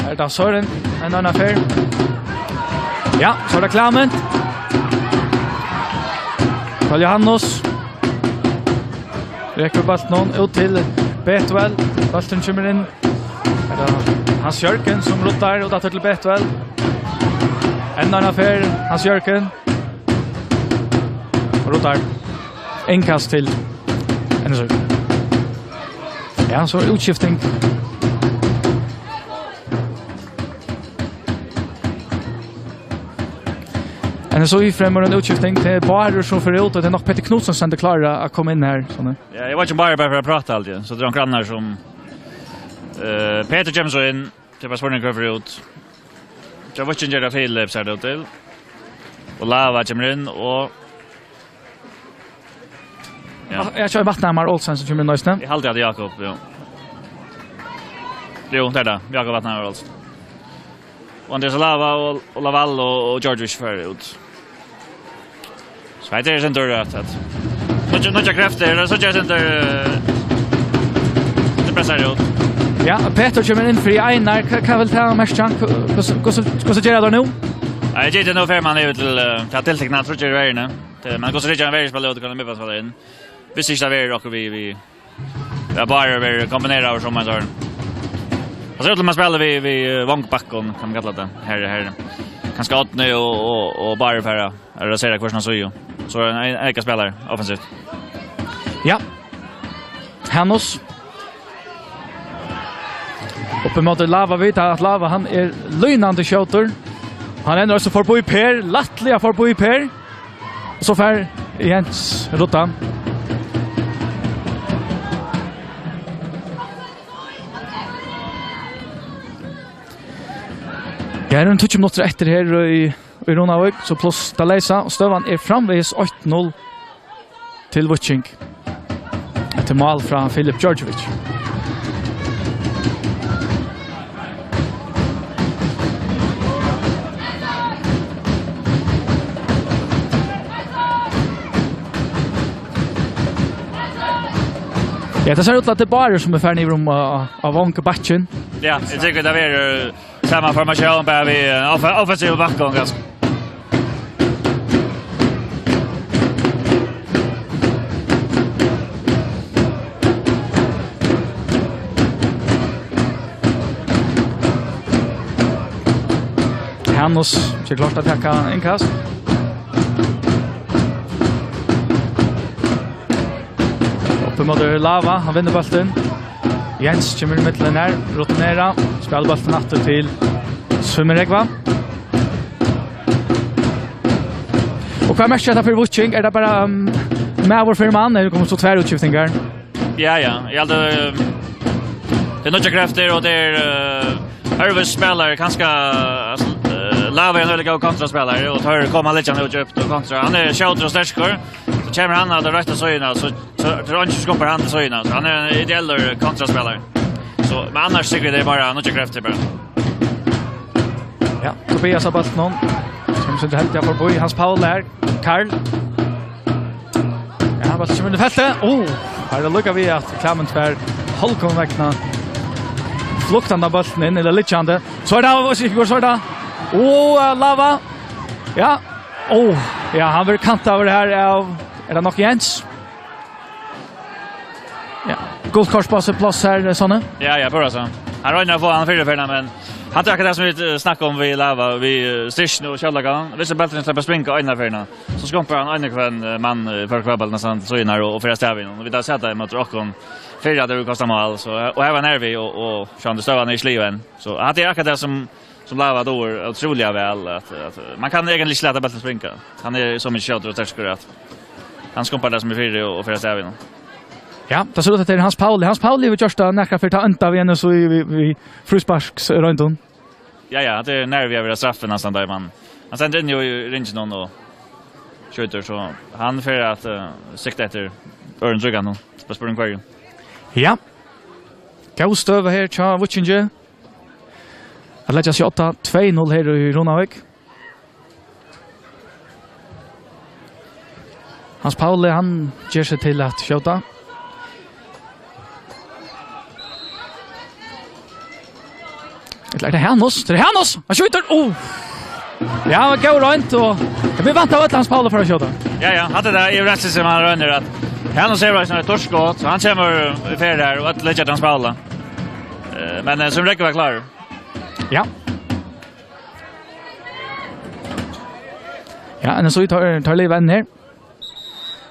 Är det Søren, en annan affär. Ja, så är det Clement. Följer Hannos. Räcker bollen ut till Betwell. Bollen kommer in. Är det Hans Jørgen som rotar och där till Betwell. En annan affär, Hans Jørgen. Rotar. Inkast till så. Ja, så utskiftning. En så i framor en utskiftning till Barer som för ut och det är nog Peter Knutsen som är klar att komma in här såna. Ja, jag var inte bara för att prata alltid så det är grannar som Peter James in till var svårare över ut. Jag var inte göra fel så där till. Och Lava kommer in och ja. Jag kör Vattnhammar Olsen som kommer in nästa. Jag håller det Jakob, ja. Jo, det är det. Jakob Vattnhammar Olsen. Och Andreas Lava och Laval och George för ut. Så det är inte rätt att. Något jag kräfter, så jag inte det pressar ut. Ja, Peter kommer in för Einar. Kan väl ta mest chans. Hur så gör det nu? Jag ger det nog för man är till tilltecknat tror jag det är. Men går så redan väldigt spela ut kan med spela in. Vi ser det och vi bara kombinera och som man gör. Och så att man spelar vi vankbacken kan man kalla det. Här kanske åt nu och bara för att se kvarsen så ju. Så en kan spela offensivt. Ja. Hannos. Uppe mot Lava vet att Lava han lynande shooter. Han ändrar så får på i Per, lattliga får på i Per. Och så fär Jens Rotta. Ja, det är en 20 minuter efter här i Runavík, så plus Dalesa och Stövan framvis 8-0 till Víking. Ett mål från Filip Djordjevic. Ja, det ser ut att det bara som färdig rum av Vankebatchen. Ja, jag tycker det är samma formation bara vi offensiv backgång ganska. Hannos ser klart att tacka en kast. Uppe mot Lava, han vinner bollen. Jens kommer i mitten här, rotanera, spelar bollen åter till Summeregva. Och vad märker jag för Víking? Är det bara med vår firman eller kommer så tvär utskiftningar? Ja, jag hade det är några krafter och det är Arvis spelar ganska Lava en väldigt god kontraspelare och tar komma lite nu upp och kontra. Han är shooter och stärskor. Så kommer han att rätta söjna så tror inte skapar han till söjna. Så han är en ideell kontraspelare. Så men annars tycker det är bara några krafter bara. Ja, Tobias har bollen någon. Som så helt jag får bo i hans Paul här. Karl. Ja, vad som i fältet. Här lukar vi att Clement för hållkonväckna. Fluktande bollen in eller litchande. Så är det Víkingur så är det. Lava. Ja. Ja, han vill kanta över det här av är det nog Jens? Ja. Guldkorspass plats här såna. Ja, bara så. Han rör på han fyra förna men han tar det som vi snackar om vi Lava vi Stisch och Kjallagan. Vi ser bälten släppa springa ena förna. Så skompar han en kvann man för kvabbel nästan så innan och för stävin och vi där sätter mot Rockon. Fyra där vi kostar mål så och här var nervi och Sean det stövar i sliven. Så han det är det som Lava då otroliga väl att man kan egentligen släta bälten springa. Han är som en shooter och tärskor att han skompar det som är fyra och för stävin. Ja, det ser ut att det är Hans Paul. Hans Paul lever just där näkra för att ta änta igen så vi frusparks runt om. Ja, det är när vi över straffen nästan där man sänder in ju ringen någon och skjuter så han för att sikta efter Örnsugan då på spåren kvar. Ja. Ghost över här till Víkingur. Det lägger sig 8-2-0 här i Runavík. Hans Paul han ger sig till att skjuta. Det är Hannos. Det är Hannos. Han skjuter. Ja, han går runt och det blir vant av att Hans Paul för att skjuta. Ja, hade det i rätt som han rönner att Hannos är sån ett torskskott så han kommer för där och att lägga Hans Paul. Men som räcker var klar. Ja. Ja, en så tar liv än här.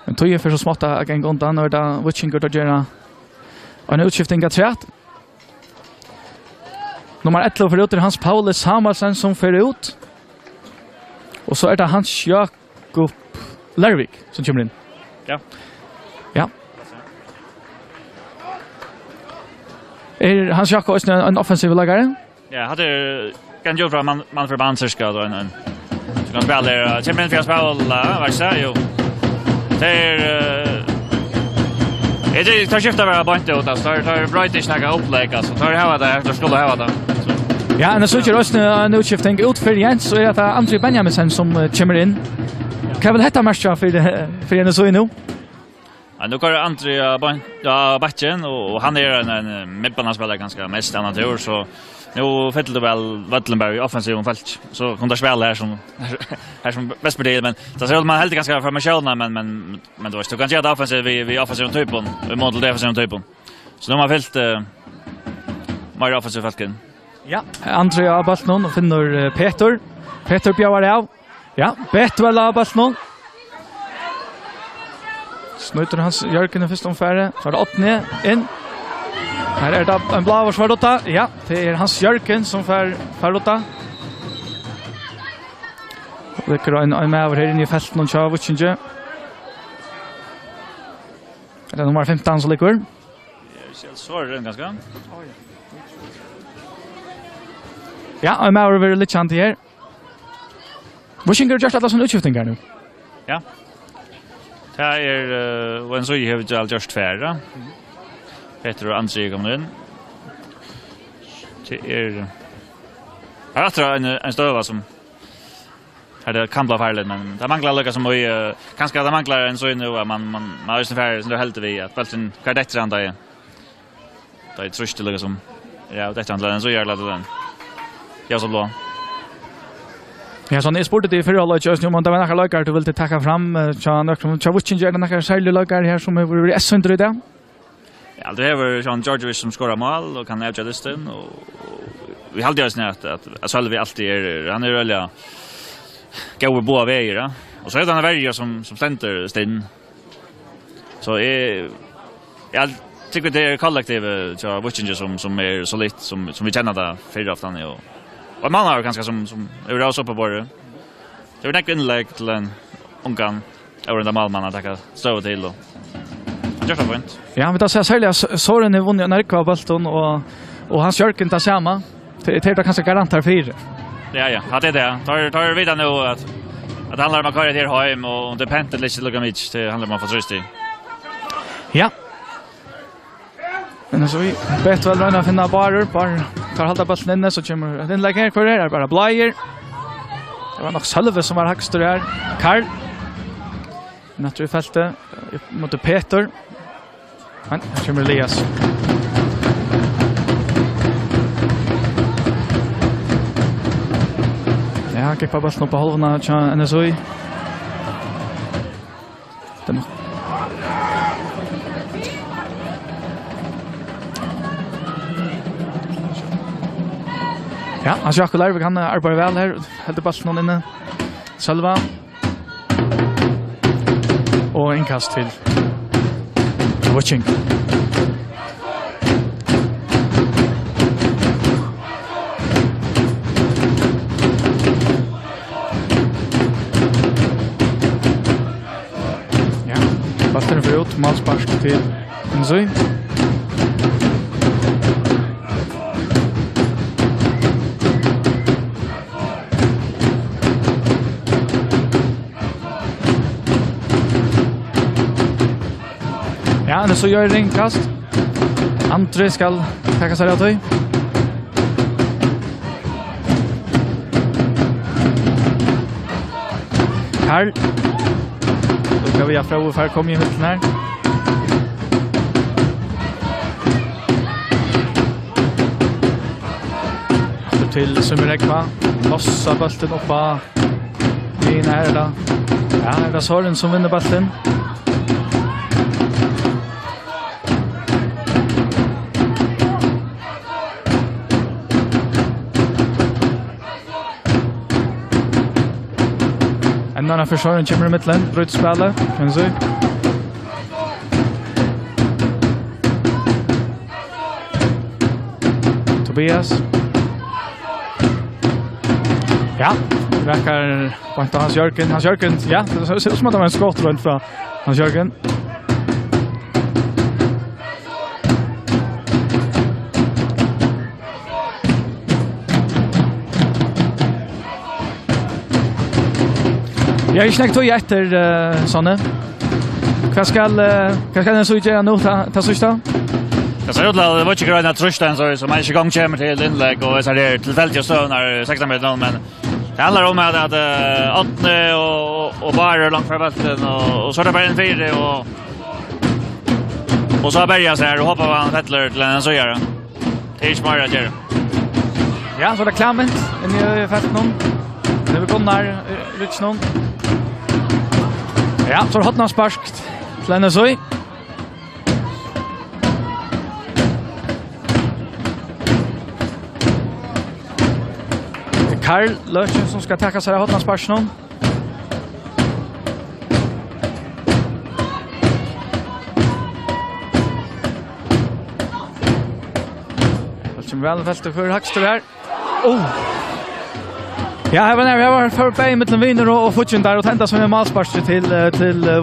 Men tog ju för så smått att en gång då när det Víkingur att göra en utskiftning av träet. Nummer 11 för ut Hans Paul Samuelsen som för ut. Och så är det Hans Jakob Lervik som kommer in. Ja. Ja. Är Hans Jakob en offensiv lagare? Ja, hade kan ju från man för bandserska då en. Så kan spela Champions League Paul vad säger ju. Det tar skifta bara bort ut alltså tar Brightish några upplägg alltså tar det här där efter skulle ha det. Ja, en så just en utskiftning ut för Jens så är det André Benjaminsen som kommer in. Kan väl heta matcha för en så nu. Ja, nu går André backen och han är en mittbanespelare ganska mest annan tur så Nu fällt det väl Vattenberg offensiv fält. Så kunde spela här som bäst på det men det ser ut man helt ganska formationer men då är det kanske att offensiv vi offensiv typen vi modell defensiv typen. Så nu har fällt mer offensiv fältken. Ja, Andrea Bastnon och finner Peter. Peter bjauar av. Ja, Peter la Bastnon. Snuter hans Jörgen i första omfärre. Så är det 8 in. Här är det en blå svardotta. Ja, det är hans Jörgen som får fardotta. Det är en med över här inne i fälten och kör Vuccinge. Det är nummer 15 som ligger. Jag såg den ganska. Ja, en med över lite chans här. Vuccinge har gjort alla sådana utskiftningar nu. Ja. Det är en så i har vi just färre. Peter och André kommer in. Det är jag tror en stöva som hade kan bli farligt men det manglar lucka som vi kanske det manglar en så nu man har ju ungefär så helt vi att bollen kardettranda är. Det är trust lucka som ja det är en så gör det den. Jag så blå. Ja, så ni sportet i förra laget just nu man det var några lagar du ville ta fram så Vuccinge några särskilda lagar här som är S100 där. Ja, det var John George som skorar mål och kan avgöra dysten och vi hade ju snart att Sölvi alltid han är väl gå båda vägar och så är det en värja som ständer stinn. Så jag tycker det är kollektivet så Vuccinge som är så lite som vi känner det för ofta nu och man har ganska som är också på bordet. Det är nästan inlägg till en ungan över den målman att ta stå till och just point. Ja, vi tar så sälja Soren i vunnit när kvar bollen och hans Jörgen tar samma. Det är kanske garanterat för. Ja, det är det. Tar vidare nu att handlar om att köra till hem och det pentar lite lika mycket det handlar om att få tröst i. Ja. Men så vi bättre väl att finna bara tar hålla bollen inne så kommer den lägger kvar där bara Blair. Det var nog Sölve som var högst där. Karl. Naturfältet mot Peter. Men här kommer Elias. Ja, gick på bollen på halvna tja NSOI. Ja, alltså jag kollar vi kan arbeta väl här. Helt bollen inne. Sölva. Och inkast till Vuccinge. Ja, bollen för ut, målspark till Nzui. Ja, nu så gör det inkast. André ska ta sig rätt i. Karl. Då ska vi ha frågor för att komma i mitten här. Till Summerekva. Lossa bollen uppa. In här då. Ja, det är Soren som vinner bollen. En annan försvarare kommer i mitten, bryter spelet, kan se. Tobias. Ja, verkar på inte Hans Jörgen, ja, det ser ut som att det var en skott runt från Hans Jörgen. Jag är snäckt och efter Sonne. Vad ska den så göra nu ta sista? Jag ser ut att det var inte gröna trusten så man inte gång kommer till inlägg och så där tillfälligt så när 16 meter men det handlar om att åtne och bara långt från bollen och så är det bara en fyra och så börjar så här och hoppar han fettler till en så gör det. Det är smart att göra. Ja, så det Clement inn I felten nå. Det vil Gunnar Rytsen nå. Ja, så hotna sparskt til NSOI. Det Karl Løkin som skal takka seg av hotna sparskt nå. Väl fäste för Hackster där. Ja, här var för på mellan vinner och Futchen där och tända som en målspark till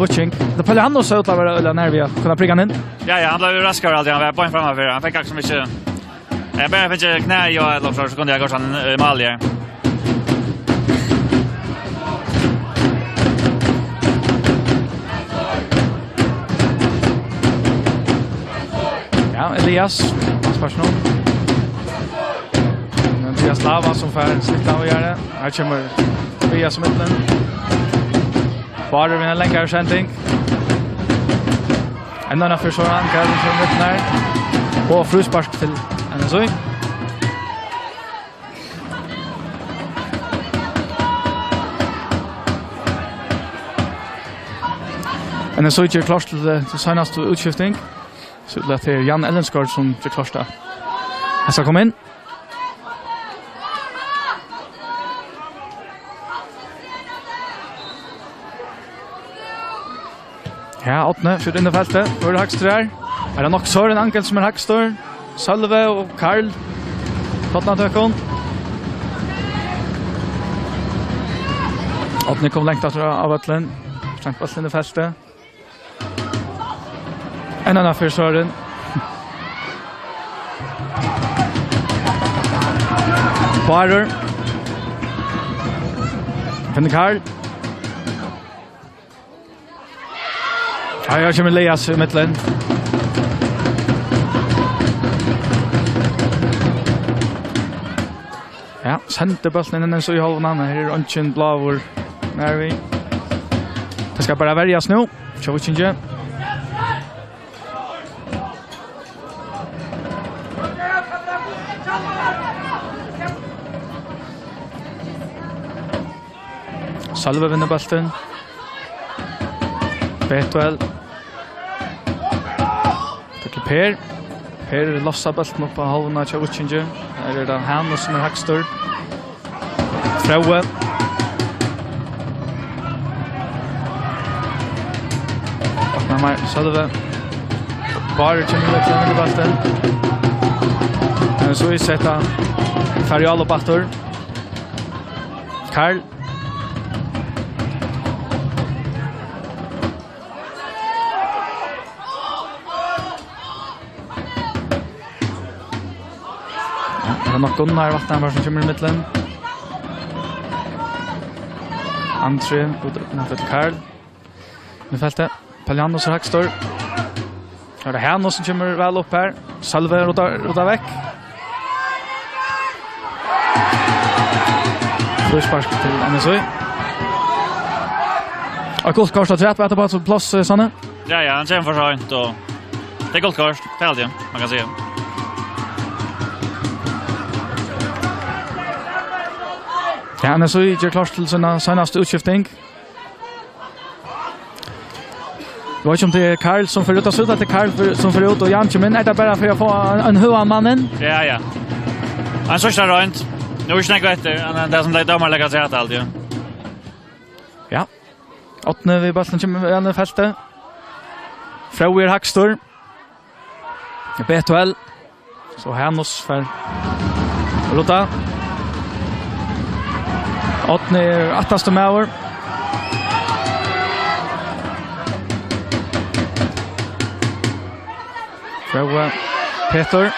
Futching. Det pålar han också ut eller när vi kunna pricka in. Ja, han blev raskare alltid. Han var på en framför. Han fick också mycket. Jag bara fick inte knä jag eller så kunde jag gå sån malje. Ja, Elias. Målspark nu. Mattias Lava som får snitt av att göra det. Här kommer Tobias Mittlen. Bara vinner längre sändning. En annan försvarare Karl från mitten här. Och fruspark till NSOI. NSOI gör klart till senaste utskiftning. Så det är Jan Ellensgaard som gör klart det. Han ska komma in. Ja, åttne, skjut inn I feltet. Hvor er Hackster her? Er det nok Søren Ankel som Hackster? Sølve og Karl. Tottenham tøkken. Åttne kom lengt av Øtlen. Slengt Øtlen I feltet. En annen for Søren. Barer. Finner Karl. Ja, jag kommer Elias I mitten. Ja, sände bollen in så I halvan. Här är Onchen Blavor. När vi. Det ska bara väljas nu. Chovichinje. Salve vinner bollen. Betuel. Per. Per lossar bollen upp på halvna Chovichinje. Här är det han som Hackster. Fraue. Namar Salve. Bara kommer med till bollen. Så vi sätter Farial och Battor. Karl. Det nok Gunnar vatten var som kommer I mitten. Andre, god innanför till Karl. Nu fältet. Paljanos och Hackstor. Så är det här som kommer väl upp här. Salve rota väck. Fruspark till NSOI. Och guldkort att rätt på att plats Sanne. Ja, han känner för sent och det guldkort till alltid man kan säga. Ja, men så gör klart till sina senaste utskiftning. Det var inte om det är Karl som får ut oss ut, att det är Karl som får ut och Jan kommer in. Är det bara för att få en huvudmannen? Ja. Han sörsta rönt. Nu är snägga efter. Det som det dömar lägger sig att allt, ja. Ja. Åttne vid bollen kommer i fältet. Frauer Hackstor. Betuel. Så Hannos för Rota. Åttne attaste Mauer. Frauer Peter.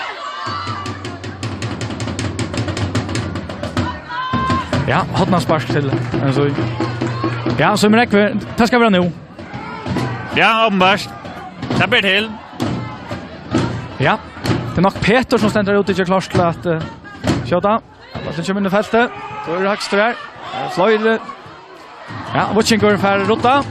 Ja, hotna spark till. Alltså. Ja, så men det ska vara nu. Ja, omvärst. Det blir till. Ja. Det är nog Peter som ständer ut i klart till att köta. Vad kommer in I fältet. Så är det Hackster där. Floyd. Ja, Víkingur för Rota.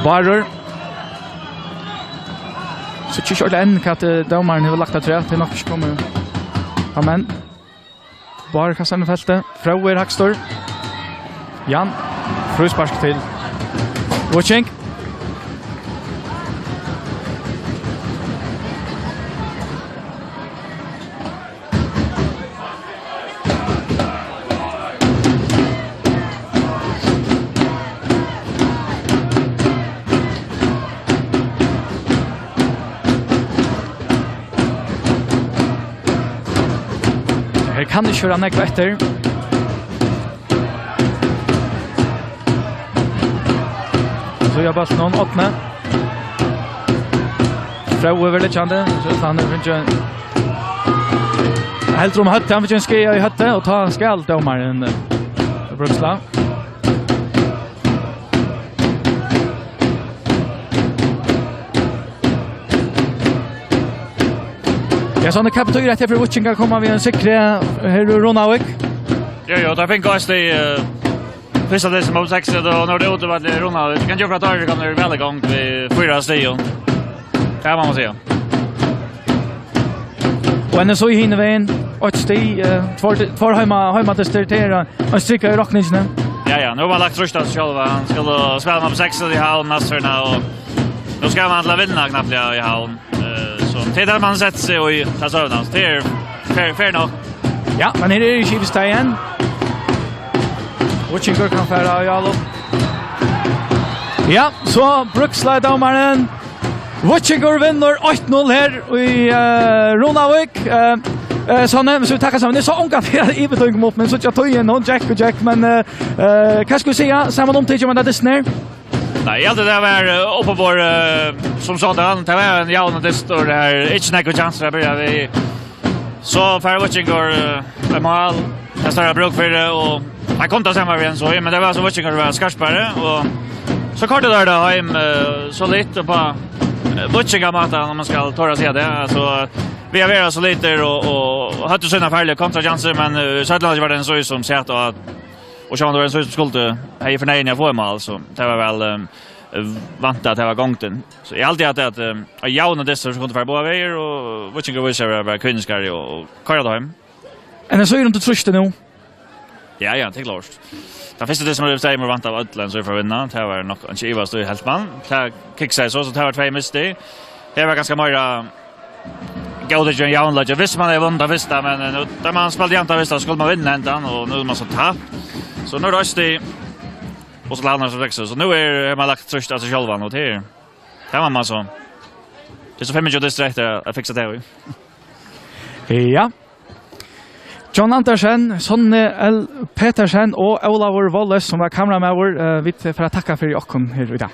Barur. Så ikke kjørt enn hva dommeren har lagt av tre. Det nok ikke kommer. Amen. Barur kastar inn i feltet. Frauer Hakstor. Jan. Frusparsk til Vucing. Her kan de kjøre nekva etter. Så jag bara någon åtne. Frau över lite kände. Så han är inte helt rum hött. Han vill ju skriva i hötte och ta skall domaren Bruksla. Ja, så när kapten rätt för Vucing kommer vi en säkra här Runavík. Ja, där fick jag första det som av 6 och när det åter var det Runavík. Kan jag prata kan det väl igång vid 4 station. Kan man säga. Och när så i hinvägen och sti två hemma distrikterna och stryka i rockningen. Ja, nu har man lagt rösta själva. Han skulle spela på 6 i hallen nästarna och nu ska man alla vinna knappt i hallen. Så det där man sätter sig och tar sövnas. Det är fair nog. Ja, men här är det skivstad igen. Víkingur kan fara i allo. Ja, så Bruksla domaren. Víkingur vinner 8-0 här i Runavík. Så vi tackar sammen. Det är så unga för i betung mot men så jag tog igen och Jack men vad ska vi säga samma om till med det snär? Nej, allt det där var uppe på som sådan. Det var en jävla dystur där. Inte några chanser att börja vi. Så för Víkingur mål. Jag står bruk för det och han kom till samma igen så men det var så Víkingur var skarpare och så kort det där då hem så lite på Víkingur matan om man ska torra sig det alltså vi har varit så lite och hade såna färliga kontrachanser men Söderland var den så som sett och så var den så skulle hej för nej när får mål så det var väl vant att det var gången så jag alltid att jauna dessor så kunde för båda vägar och Víkingur var kunskar och köra hem. En så är runt trösten nu. Ja, det är klart. Det första det som jag säger vant av Ötland så är för att vinna. Det var nog en skiva stod helt man. Det kick sig så det var 2 misstag. Det var ganska mycket gått i jaunlag. Jag visste man är vunnit av visst men när man spelade janta visst skulle man vinna ändan och nu måste man ta. Så nu röst det och så landar så växer så nu är man lagt tröst alltså själva och det kan man så. Det är så 5 minuter distrikt att fixa det. Ja. John Andersen, Sonne L. Petersen og Olavur Walles som var kameramauer. Vi får tacka for i okken her i dag.